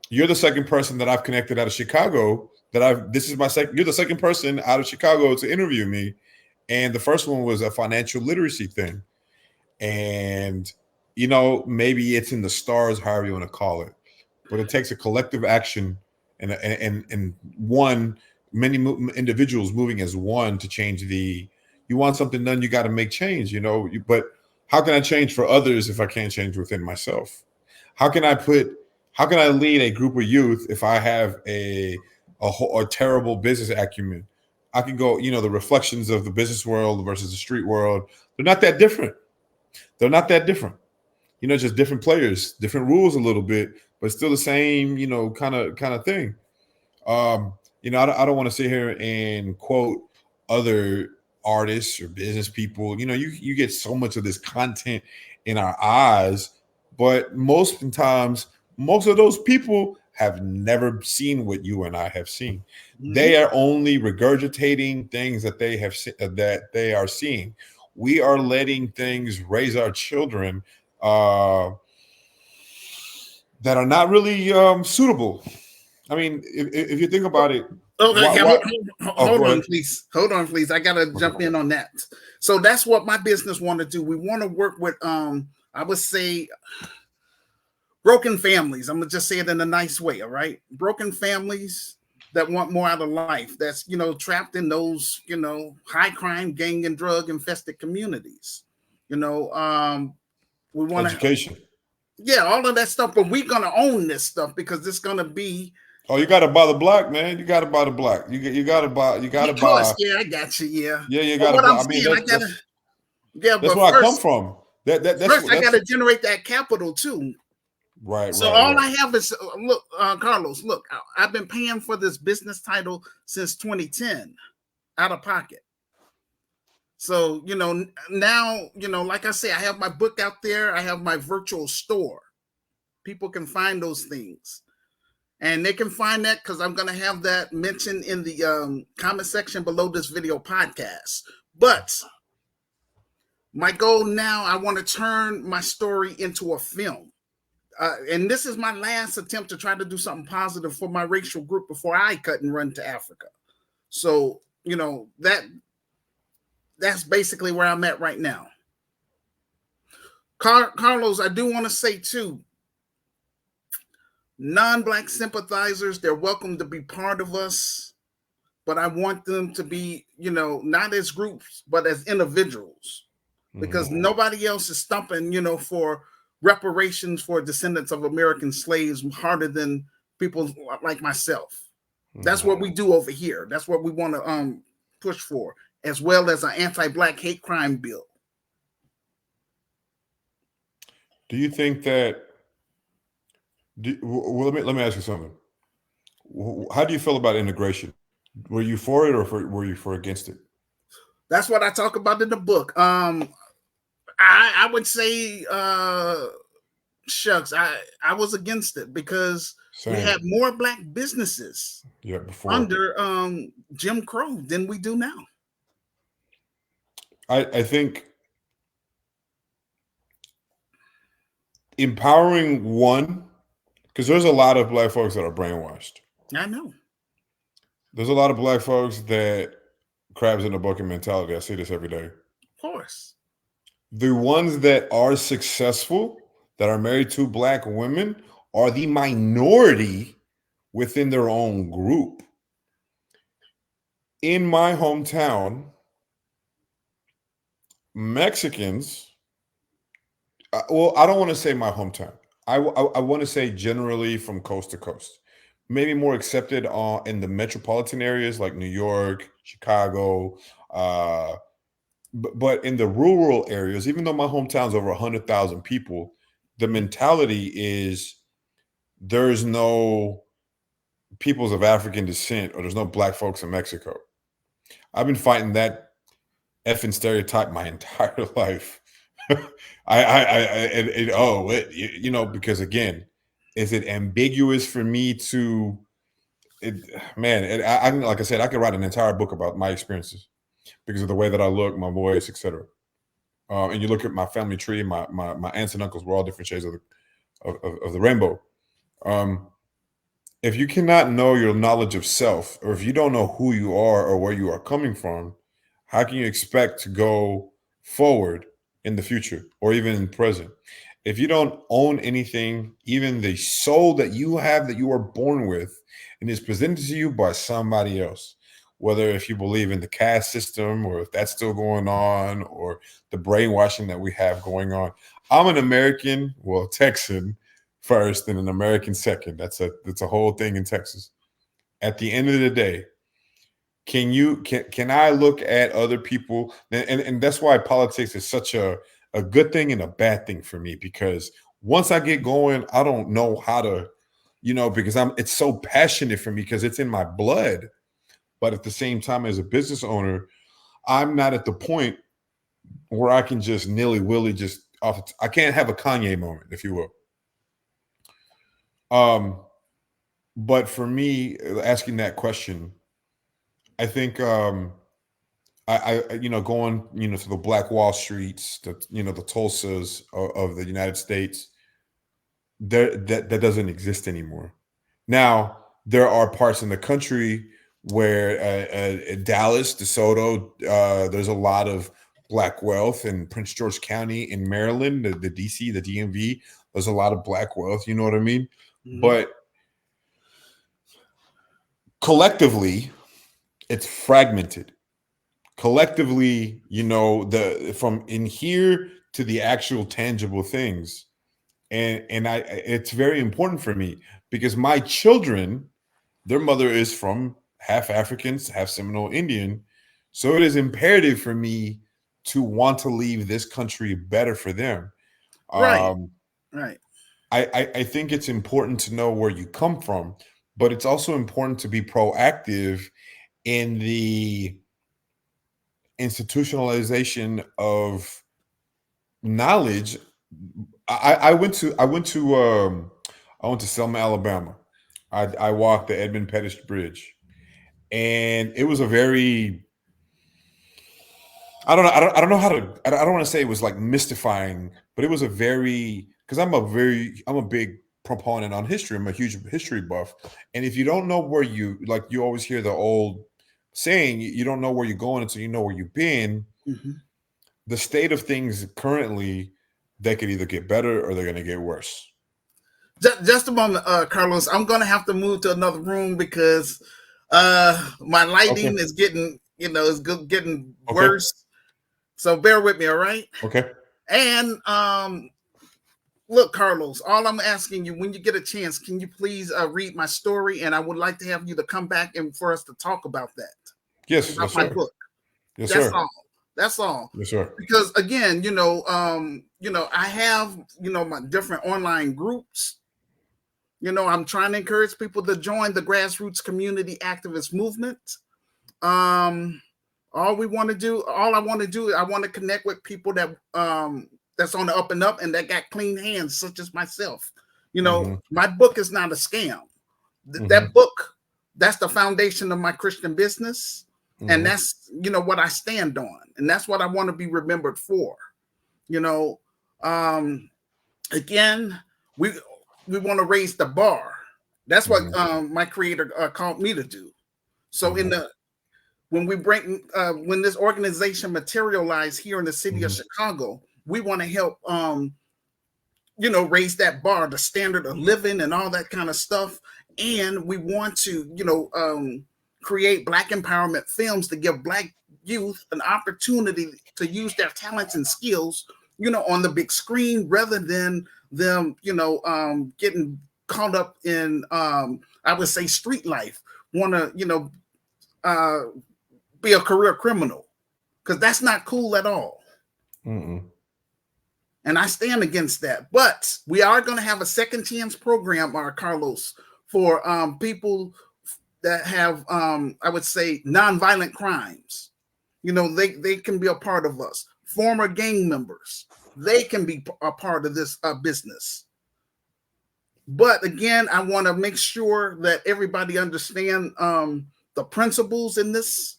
you're the second person that I've connected out of Chicago this is my second, you're the second person out of Chicago to interview me. And the first one was a financial literacy thing. And, maybe it's in the stars, however you want to call it, but it takes a collective action and one, individuals moving as one to change you want something done, you got to make change, but how can I change for others if I can't change within myself? How can I put, how can I lead a group of youth if I have a terrible business acumen? I can go, the reflections of the business world versus the street world. They're not that different. They're not that different. Just different players, different rules a little bit, but still the same, kind of thing. I don't want to sit here and quote other artists or business people. You get so much of this content in our eyes. But most times, most of those people have never seen what you and I have seen. Mhm. They are only regurgitating things that that they are seeing. We are letting things raise our children uh, that are not really suitable. I mean, if you think about it, Okay, what? hold, What? Oh, hold go on, ahead. please. Hold on, please. I gotta Okay. jump in on that. So that's what my business want to do. We want to work with, I would say, broken families. I'm gonna just say it in a nice way. All right, broken families that want more out of life. That's trapped in those high crime, gang, and drug infested communities. You know, we want to, Education. yeah, all of that stuff. But we're gonna own this stuff because it's gonna be. Oh, you got to buy the black, man. You got to buy the black. You got to buy. You got Yeah, to of course, buy. yeah, I got you. Yeah, Yeah, you but got to what buy. I'm I mean, saying, I gotta, yeah, that's but where I come from. That's first I that's gotta generate that capital too. right, So right, all right. I have is look, Carlos. Look, I've been paying for this business title since 2010, out of pocket. So now like I say, I have my book out there. I have my virtual store. People can find those things, and they can find that because I'm gonna have that mentioned in the comment section below this video podcast. But my goal now, I want to turn my story into a film. And this is my last attempt to try to do something positive for my racial group before I cut and run to Africa. So, that's basically where I'm at right now. Carlos, I do want to say too, non-black sympathizers, they're welcome to be part of us, but I want them to be, not as groups, but as individuals, because Hmm. nobody else is stumping, for reparations for descendants of American slaves harder than people like myself. That's what Hmm. we do over here. That's what we want to push for, as well as an anti-black hate crime bill. Do you think that? Well, let me ask you something. How do you feel about integration? Were you for it, or were you for against it? That's what I talk about in the book. I would say shucks, I was against it because we Same. had more black businesses Yeah, before. under Jim Crow than we do now. I think empowering one, because there's a lot of black folks that are brainwashed. I know, There's a lot of black folks that crabs in a bucket mentality. I see this every day. of course. The ones that are successful, that are married to black women, are the minority within their own group. In my hometown, Mexicans, well, I don't want to say my hometown. I want to say generally from coast to coast. Maybe more accepted in the metropolitan areas like New York, Chicago, uh, but in the rural areas, even though my hometown's over 100,000 people, the mentality is there's no peoples of African descent or there's no black folks in Mexico. I've been fighting that effing stereotype my entire life. Because again, is it ambiguous for me to, it, man, like I said, I could write an entire book about my experiences because of the way that I look, my voice, etc. And you look at my family tree, my aunts and uncles were all different shades of the rainbow. Um, if you cannot know your knowledge of self, or if you don't know who you are or where you are coming from, how can you expect to go forward in the future or even in the present? If you don't own anything, even the soul that you have that you are born with, and is presented to you by somebody else, whether if you believe in the caste system or if that's still going on, or the brainwashing that we have going on. I'm an American, well, Texan first and an American second. That's a whole thing in Texas. At the end of the day, can I look at other people, and that's why politics is such a good thing and a bad thing for me, because once I get going, I don't know how to, because it's so passionate for me because it's in my blood. But at the same time, as a business owner, I'm not at the point where I can just nilly willy just I can't have a Kanye moment, if you will. But for me, asking that question, I think going to the Black Wall Streets, the Tulsas of the United States, that doesn't exist anymore. Now there are parts in the country where Dallas, DeSoto, there's a lot of black wealth in Prince George County in Maryland, the DC, the DMV. There's a lot of black wealth. You know what I mean? Mhm. But collectively, it's fragmented. Collectively, the from in here to the actual tangible things, and it's very important for me because my children, their mother is from half Africans, half Seminole Indian, so it is imperative for me to want to leave this country better for them. Right, um, right, I think it's important to know where you come from, but it's also important to be proactive in the institutionalization of knowledge. I went to Selma, Alabama. I walked the Edmund Pettus Bridge, and it was a very I don't know how to I don't want to say it was like mystifying, but it was a very because I'm a big proponent on history. I'm a huge history buff, and if you don't know where you always hear the old saying, you don't know where you're going until you know where you've been. hmm The state of things currently, they could either get better or they're going to get worse. just a moment, Carlos. I'm gonna have to move to another room because my Okay. lighting is getting getting Okay. worse. So bear with me, all right? Okay. And look, Carlos, all I'm asking you when you get a chance, can you please read my story? And I would like to have you to come back and for us to talk about that, Yes. about Yes, my sir. book. Yes, That's sir. all. That's all. Yes, sir. Because again, I have my different online groups. I'm trying to encourage people to join the grassroots community activist movement. Um, all I want to do, I want to connect with people that's on the up and up and that got clean hands, such as myself. Mm-hmm. My book is not a scam. Mm-hmm. That book, that's the foundation of my Christian business, and Mm-hmm. that's what I stand on, and that's what I want to be remembered for. You know, um, again, we we want to raise the bar. That's what Mm-hmm. my creator called me to do. So Mm-hmm. when this organization materialized here in the city of Mm-hmm. Chicago, we want to help raise that bar, the standard of living and all that kind of stuff. And we want to, create Black empowerment films to give Black youth an opportunity to use their talents and skills, on the big screen rather than them, getting caught up in, I would say, street life, want to, uh, be a career criminal, because that's not cool at all. Mm-mm. And I stand against that. But we are going to have a second chance program, Carlos, for people that have, I would say, nonviolent crimes. They can be a part of us. Former gang members, they can be a part of this business. But again, I want to make sure that everybody understand the principles in this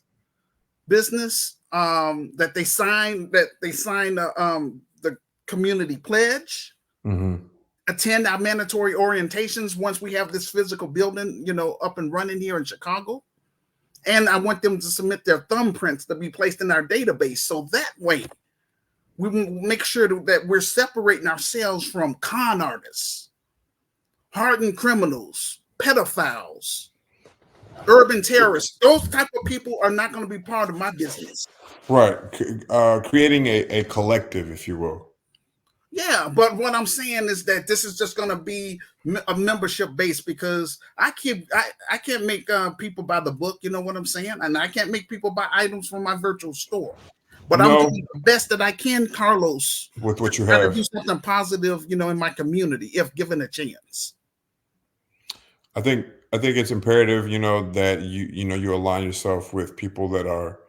business, that they sign the community pledge, Mm-hmm. attend our mandatory orientations once we have this physical building, up and running here in Chicago. And I want them to submit their thumbprints to be placed in our database. So that way we will make sure that we're separating ourselves from con artists, hardened criminals, pedophiles, urban terrorists. Those type of people are not going to be part of my business. Right. Creating a collective, if you will. Yeah, but what I'm saying is that this is just going to be a membership base, because I can't make people buy the book. You know what I'm saying? And I can't make people buy items from my virtual store. But I'm No, doing the best that I can, Carlos, with to what you try to have. do something positive, in my community, if given a chance. I think I think it's imperative, that you align yourself with people that are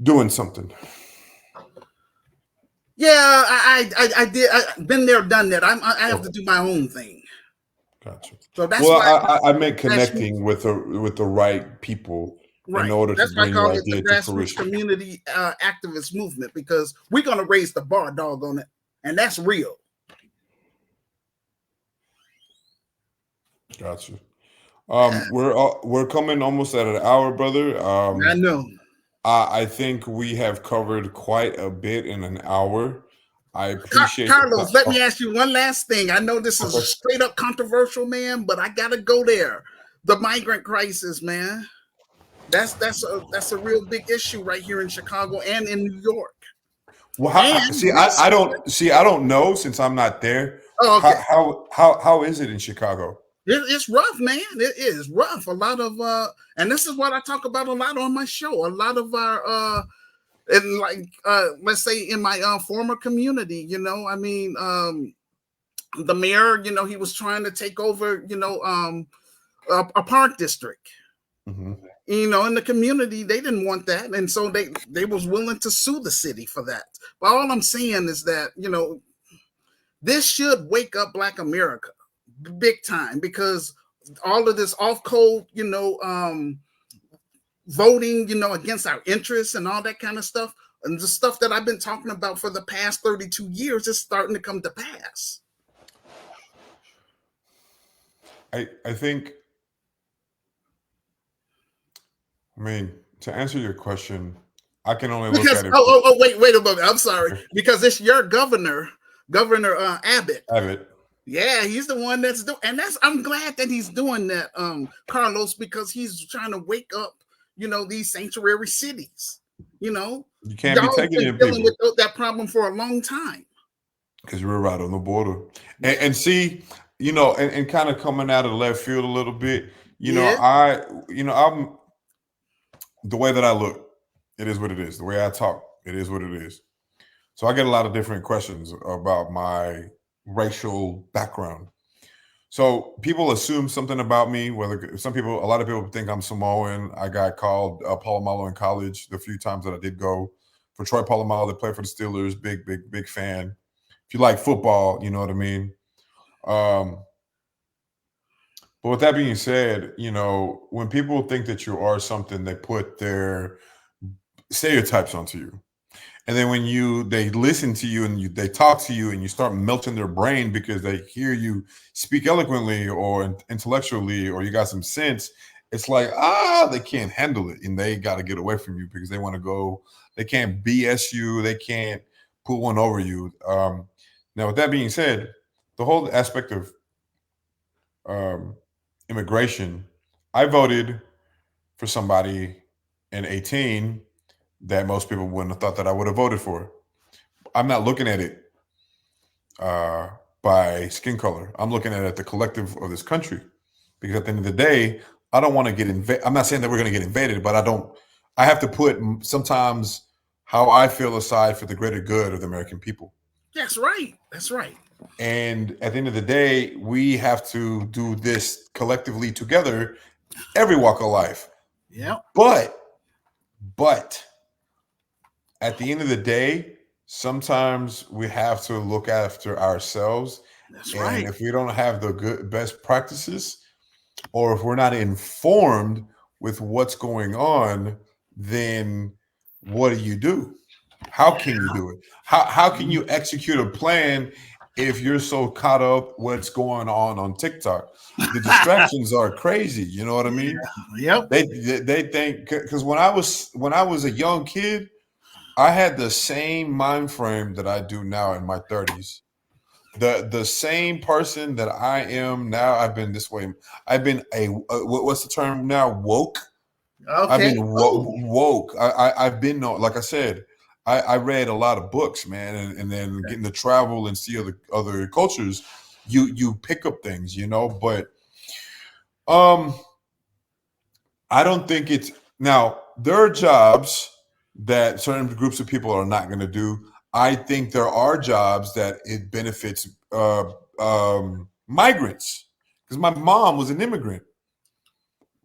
doing something. Yeah, I did. I've been there, done that. I have to Okay, do my own thing. gotcha. So that's Well, why I meant grassroots. connecting with the right people in Right. order to That's why I bring your call it the idea to grassroots fruition. community activist movement because we're gonna raise the bar, dog, on it, and that's real. Gotcha. Yeah, We're coming almost at an hour, brother. I know. I think we have covered quite a bit in an hour. I appreciate the Carlos, let me oh, ask you one last thing. I know this is okay. straight up controversial, man, but I gotta go there. The migrant crisis, man. That's a real big issue right here in Chicago and in New York. Well, And see, I recently, don't see. I don't know since I'm not there. oh, okay. How is it in Chicago? It's rough, man. It is rough. A lot of and this is what I talk about a lot on my show. A lot of our and like let's say in my former community, I mean, the mayor, he was trying to take over, a park district. Hmm. In the community, they didn't want that, and so they was willing to sue the city for that. But all I'm saying is that this should wake up Black America big time because all of this off code, voting, against our interests and all that kind of stuff, and the stuff that I've been talking about for the past 32 years is starting to come to pass. I think. I mean, to answer your question, I can only look Because at it from wait a moment. I'm sorry. okay, Because it's your Governor Abbott. Abbott. Yeah, he's the one that's doing, and I'm glad that he's doing that, Carlos, because he's trying to wake up, these sanctuary cities. You know, You can't be y'all taking been in dealing with people that problem for a long time. because we're right on the border. Yeah, And see, and kind of coming out of left field a little bit. yeah, I'm the way that I look. It is what it is. The way I talk, it is what it is. So I get a lot of different questions about my racial background. So people assume something about me. A lot of people think I'm Samoan. I got called Palomalo in college the few times that I did go for Troy Polamalu that played for the Steelers. Big, big, big fan. If you like football, you know what I mean. Um, but with that being said, when people think that you are something, they put their stereotypes onto you. And then when they listen to you and they talk to you and you start melting their brain because they hear you speak eloquently or intellectually or you got some sense, it's like, they can't handle it and they got to get away from you because they want to go, they can't BS you, they can't put one over you. Now, with that being said, the whole aspect of um, immigration, I voted for somebody in 18 that most people wouldn't have thought that I would have voted for. I'm not looking at it uh, by skin color. I'm looking at it the collective of this country, because at the end of the day, I don't want to get invaded. I'm not saying that we're going to get invaded, but I don't. I have to put sometimes how I feel aside for the greater good of the American people. that's right. That's right. And at the end of the day, we have to do this collectively together, every walk of life. Yeah, But, but at the end of the day, sometimes we have to look after ourselves. that's And right. if we don't have the good best practices, or if we're not informed with what's going on, then what do you do? How can you do it? How can you execute a plan if you're so caught up what's going on TikTok? The distractions are crazy. You know what I mean? Yep. They think, because when I was a young kid, I had the same mind frame that I do now in my 30s. The same person that I am now, I've been this way. I've been what's the term now? Woke. I've Okay. been Oh, woke. I've been like I said. I read a lot of books, man, and then getting to travel and see other cultures. You pick up things, but um I don't think it's now. There are jobs that certain groups of people are not going to do. I think there are jobs that it benefits migrants, because my mom was an immigrant.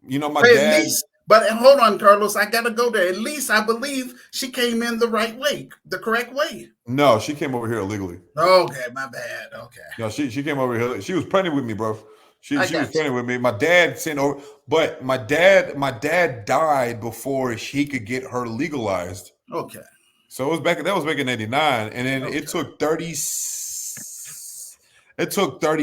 My but at dad. least, But hold on, Carlos, I gotta go there. At least I believe she came in the right way, the correct way. No, she came over here illegally. Okay, my bad. Okay, No, she came over here. She was pregnant with me, bro. She I she was got you. pregnant with me. My dad sent over, but my dad died before she could get her legalized. Okay, So that was back in '89, and then okay, it took 30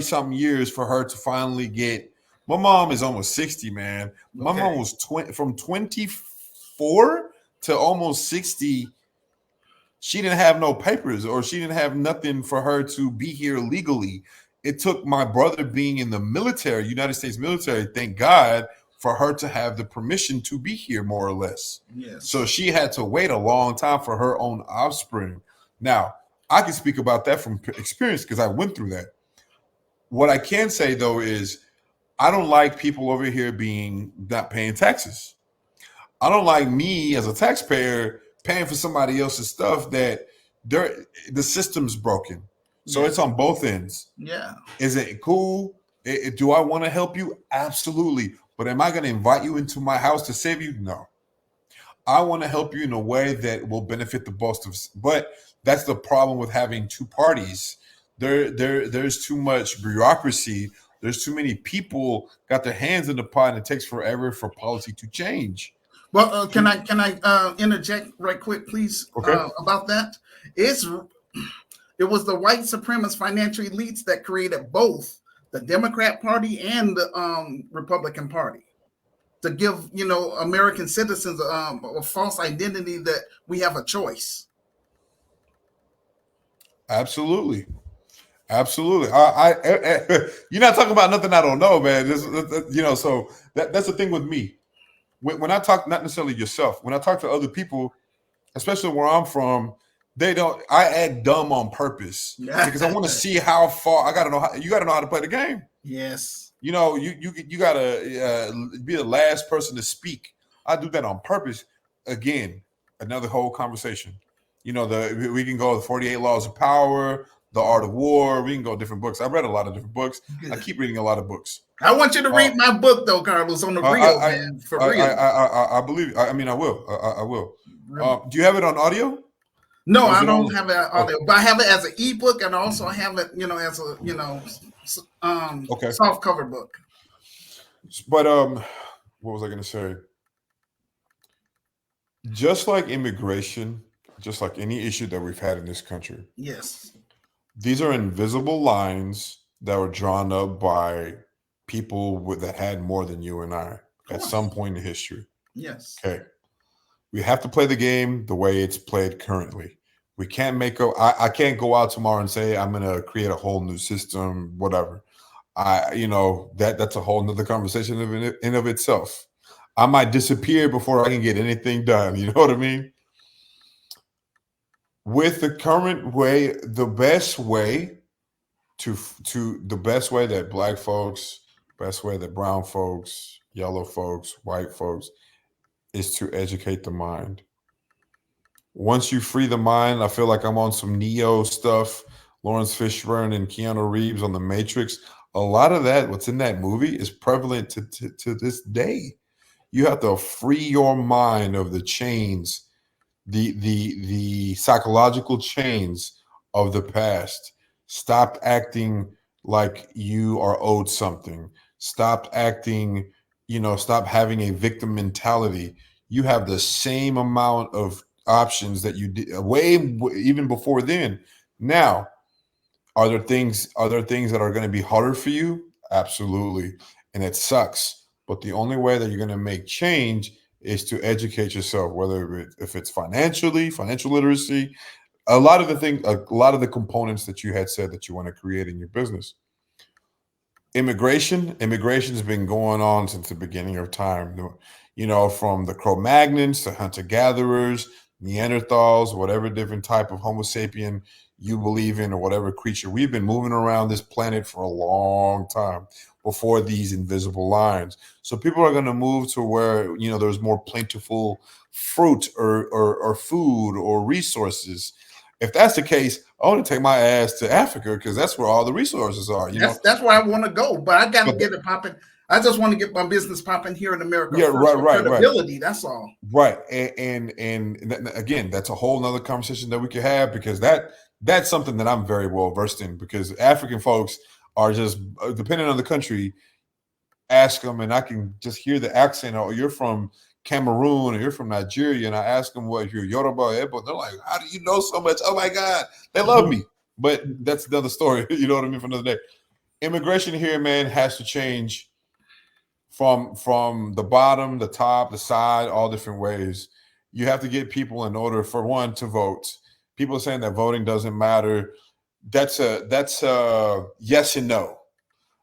something years for her to finally get. My mom is almost 60, man. My okay. mom was from 24 to almost 60. She didn't have no papers, or she didn't have nothing for her to be here legally. It took my brother being in the military, United States military, thank God, for her to have the permission to be here, more or less. So Yes. she had to wait a long time for her own offspring. Now, I can speak about that from experience because I went through that. What I can say though is I don't like people over here being not paying taxes. I don't like me as a taxpayer paying for somebody else's stuff that the system's broken. So Yeah. it's on both ends. Yeah. Is it cool? Do I want to help you? Absolutely. But am I going to invite you into my house to save you? No. I want to help you in a way that will benefit the both of us. But that's the problem with having two parties. There's too much bureaucracy. There's too many people got their hands in the pot, and it takes forever for policy to change. Well, can I interject right quick, please, Okay. about that? It's it was the white supremacist financial elites that created both the Democrat Party and the Republican Party to give American citizens a false identity that we have a choice. Absolutely. Absolutely. You're not talking about nothing I don't know, man. So that's the thing with me. When I talk, not necessarily yourself, when I talk to other people, especially where I'm from, they don't. I act dumb on purpose because I want to see how far. I gotta know how. You gotta know how to play the game. Yes. You gotta be the last person to speak. I do that on purpose. Again, another whole conversation. We can go the 48 Laws of Power, The Art of War. We can go different books. I've read a lot of different books. Good. I keep reading a lot of books. I want you to read my book, though, Carlos, on the real, man. For real. I believe. I mean, I will. I will. Do you have it on audio? No, I don't have it on audio, but I have it as an ebook, and also have it, as a soft cover book. But what was I going to say? Just like immigration, just like any issue that we've had in this country, yes, these are invisible lines that were drawn up by people that had more than you and I at some point in history. Yes. Okay. We have to play the game the way it's played currently. We can't I can't go out tomorrow and say I'm going to create a whole new system, whatever. That's a whole nother conversation in of itself. I might disappear before I can get anything done. You know what I mean? With the current way, the best way that black folks, best way that brown folks, yellow folks, white folks, is to educate the mind. Once you free the mind, I feel like I'm on some Neo stuff, Lawrence Fishburne and Keanu Reeves on The Matrix. A lot of that, what's in that movie, is prevalent to this day. You have to free your mind of the chains, the psychological chains of the past. Stop acting like you are owed something. Stop acting, stop having a victim mentality. You have the same amount of options that you did even before then. Now, are there things that are going to be harder for you? Absolutely. And it sucks. But the only way that you're going to make change is to educate yourself, whether if it's financial literacy, a lot of the components that you had said that you want to create in your business. Immigration's been going on since the beginning of time. From the Cro-Magnons to hunter-gatherers, Neanderthals, whatever different type of Homo sapien you believe in, or whatever creature. We've been moving around this planet for a long time before these invisible lines. So people are going to move to where, there's more plentiful fruit or food or resources. If that's the case, I want to take my ass to Africa because that's where all the resources are. That's where I want to go, but I got to get it popping. I just want to get my business popping here in America Yeah, first right, for right, right. credibility. That's all. Right, and again, that's a whole nother conversation that we could have because that's something that I'm very well versed in because African folks are just depending on the country, ask them and I can just hear the accent. Or you're from Cameroon or you're from Nigeria, and I ask them what you're Yoruba or Igbo. They're like, "How do you know so much? Oh my God, they love me." But that's another story. You know what I mean? For another day. Immigration here, man, has to change from the bottom, the top, the side, all different ways. You have to get people in order for one to vote. People are saying that voting doesn't matter. That's a yes and no.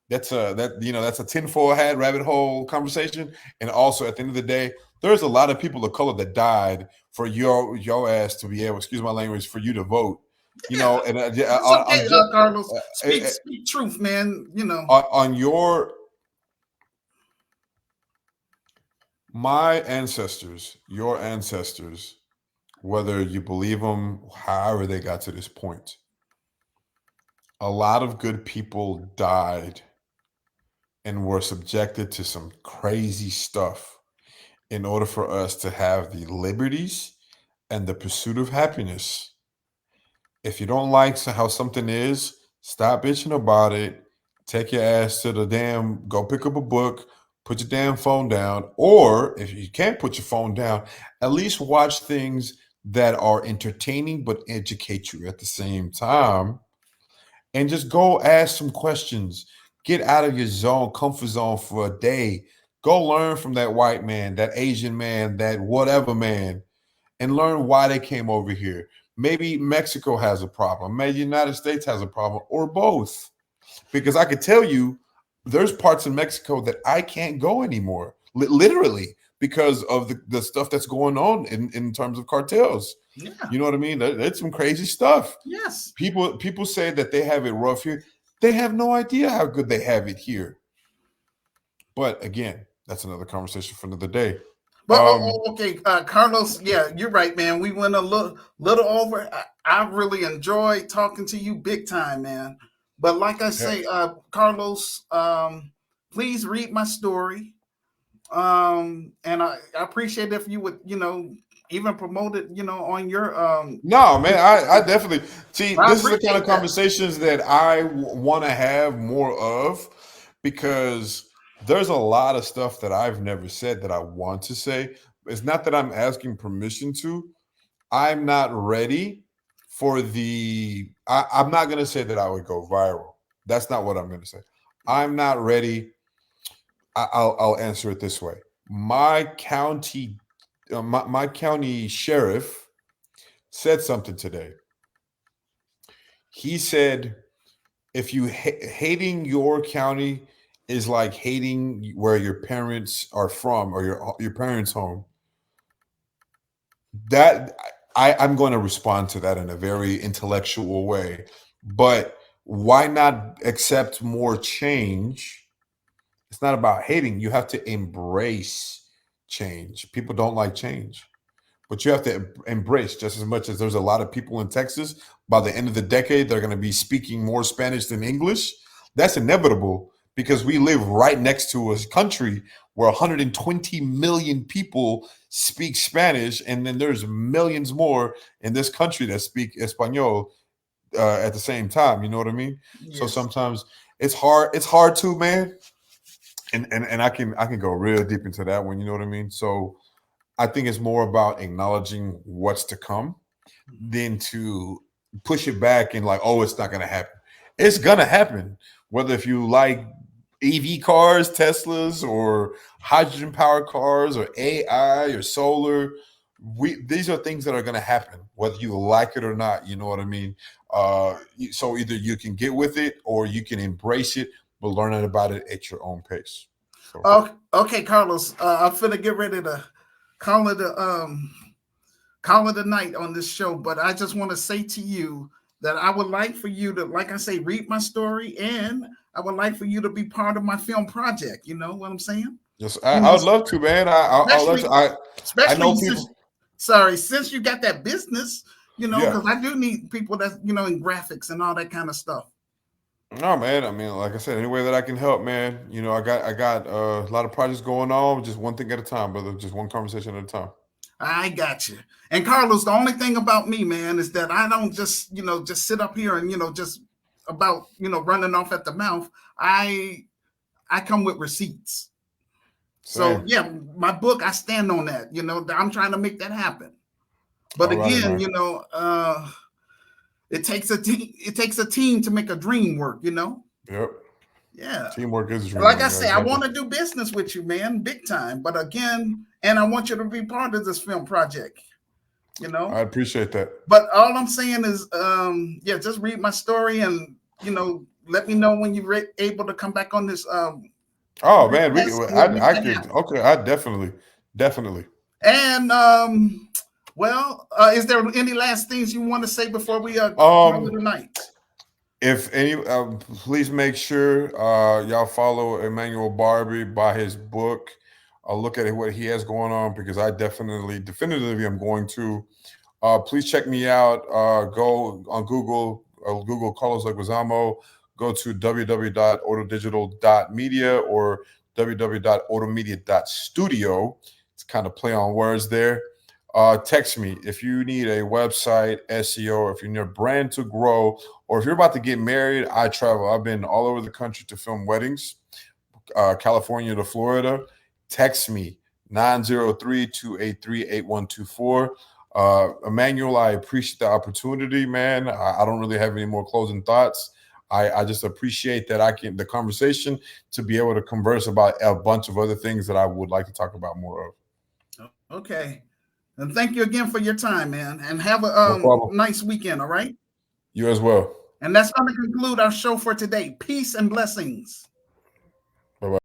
That's a tinfoil hat rabbit hole conversation. And also at the end of the day, there's a lot of people of color that died for your ass to be able, excuse my language, for you to vote. You Yeah, know, and it's okay, Carlos. uh, uh, Speak truth, man. You know. on your my ancestors, your ancestors, whether you believe them, however they got to this point, a lot of good people died and were subjected to some crazy stuff in order for us to have the liberties and the pursuit of happiness. If you don't like how something is, stop bitching about it. Take your ass to the damn, go pick up a book, put your damn phone down. Or if you can't put your phone down, at least watch things that are entertaining but educate you at the same time. And just go ask some questions. Get out of your zone, comfort zone for a day. Go learn from that white man, that Asian man, that whatever man, and learn why they came over here. Maybe Mexico has a problem. Maybe the United States has a problem, or both. Because I could tell you, there's parts in Mexico that I can't go anymore, literally, because of the stuff that's going on in terms of cartels. Yeah. You know what I mean? That's some crazy stuff. Yes. People say that they have it rough here. They have no idea how good they have it here. But again, that's another conversation for another day. But okay, Carlos. Yeah, you're right, man. We went a little over. I really enjoyed talking to you, big time, man. But like I Yeah. say, Carlos, please read my story. And I appreciate if you would, even promote it, on your No, man, I definitely see. I This is the kind of appreciate that. conversations that I want to have more of because there's a lot of stuff that I've never said that I want to say. It's not that I'm asking permission to. I'm not ready for the. I'm not going to say that I would go viral. That's not what I'm going to say. I'm not ready. I'll answer it this way. My county, my county sheriff said something today. He said, if you hating your county is like hating where your parents are from or your parents' home, that I'm going to respond to that in a very intellectual way. But why not accept more change? It's not about hating. You have to embrace change. People don't like change. But you have to embrace just as much as there's a lot of people in Texas. By the end of the decade, they're going to be speaking more Spanish than English. That's inevitable because we live right next to a country where 120 million people speak Spanish, and then there's millions more in this country that speak Espanol at the same time. You know what I mean? So Yes. sometimes it's hard. It's hard too, man. And I can go real deep into that one. You know what I mean? So I think it's more about acknowledging what's to come than to push it back and like, oh, it's not going to happen. It's going to happen. Whether if you like EV cars, Teslas, or hydrogen powered cars, or AI, or solar, these are things that are going to happen, whether you like it or not. You know what I mean? So either you can get with it or you can embrace it, but learn about it at your own pace. So Okay, Carlos. I'm finna get ready to call it a call it a night on this show. But I just want to say to you that I would like for you to, like I say, read my story, and I would like for you to be part of my film project. You know what I'm saying? yes, You I know, would love to, man. I'll let especially you. I know especially since people. sorry, since you got that business, Yeah. because I do need people that in graphics and all that kind of stuff. No, man. I mean, like I said, any way that I can help, man. I got a lot of projects going on. Just one thing at a time, brother. Just one conversation at a time. I got you. And Carlos, the only thing about me, man, is that I don't just, just sit up here and, just about, running off at the mouth. I I come with receipts. So Same. yeah, my book, I stand on that. I'm trying to make that happen. But All right, again, man. it takes a team. It takes a team to make a dream work. Yep. Yeah. Teamwork is a dream Like I work. Yeah, say, I exactly. want to do business with you, man, big time. But again, and I want you to be part of this film project. You I know. appreciate that. But all I'm saying is, yeah, just read my story and let me know when you're able to come back on this Oh man, podcast, and we'll make I that could happen. okay. I definitely. And well, is there any last things you want to say before we call it Um, a night? if any, please make sure y'all follow Emmanuel Barbee, buy his book. Look at what he has going on because I definitively am going to. Please check me out. Go on Google, Google Carlos Leguizamo. Go to www.autodigital.media or www.automedia.studio. It's kind of play on words there. Text me if you need a website, SEO, if you need a brand to grow, or if you're about to get married. I travel. I've been all over the country to film weddings, California to Florida. Text me 903-283-8124. Emmanuel, I appreciate the opportunity, man. I don't really have any more closing thoughts. I just appreciate that the conversation to be able to converse about a bunch of other things that I would like to talk about more of. Okay. And thank you again for your time, man. And have a No problem. nice weekend. All right. You as well. And that's going to conclude our show for today. Peace and blessings. Bye bye.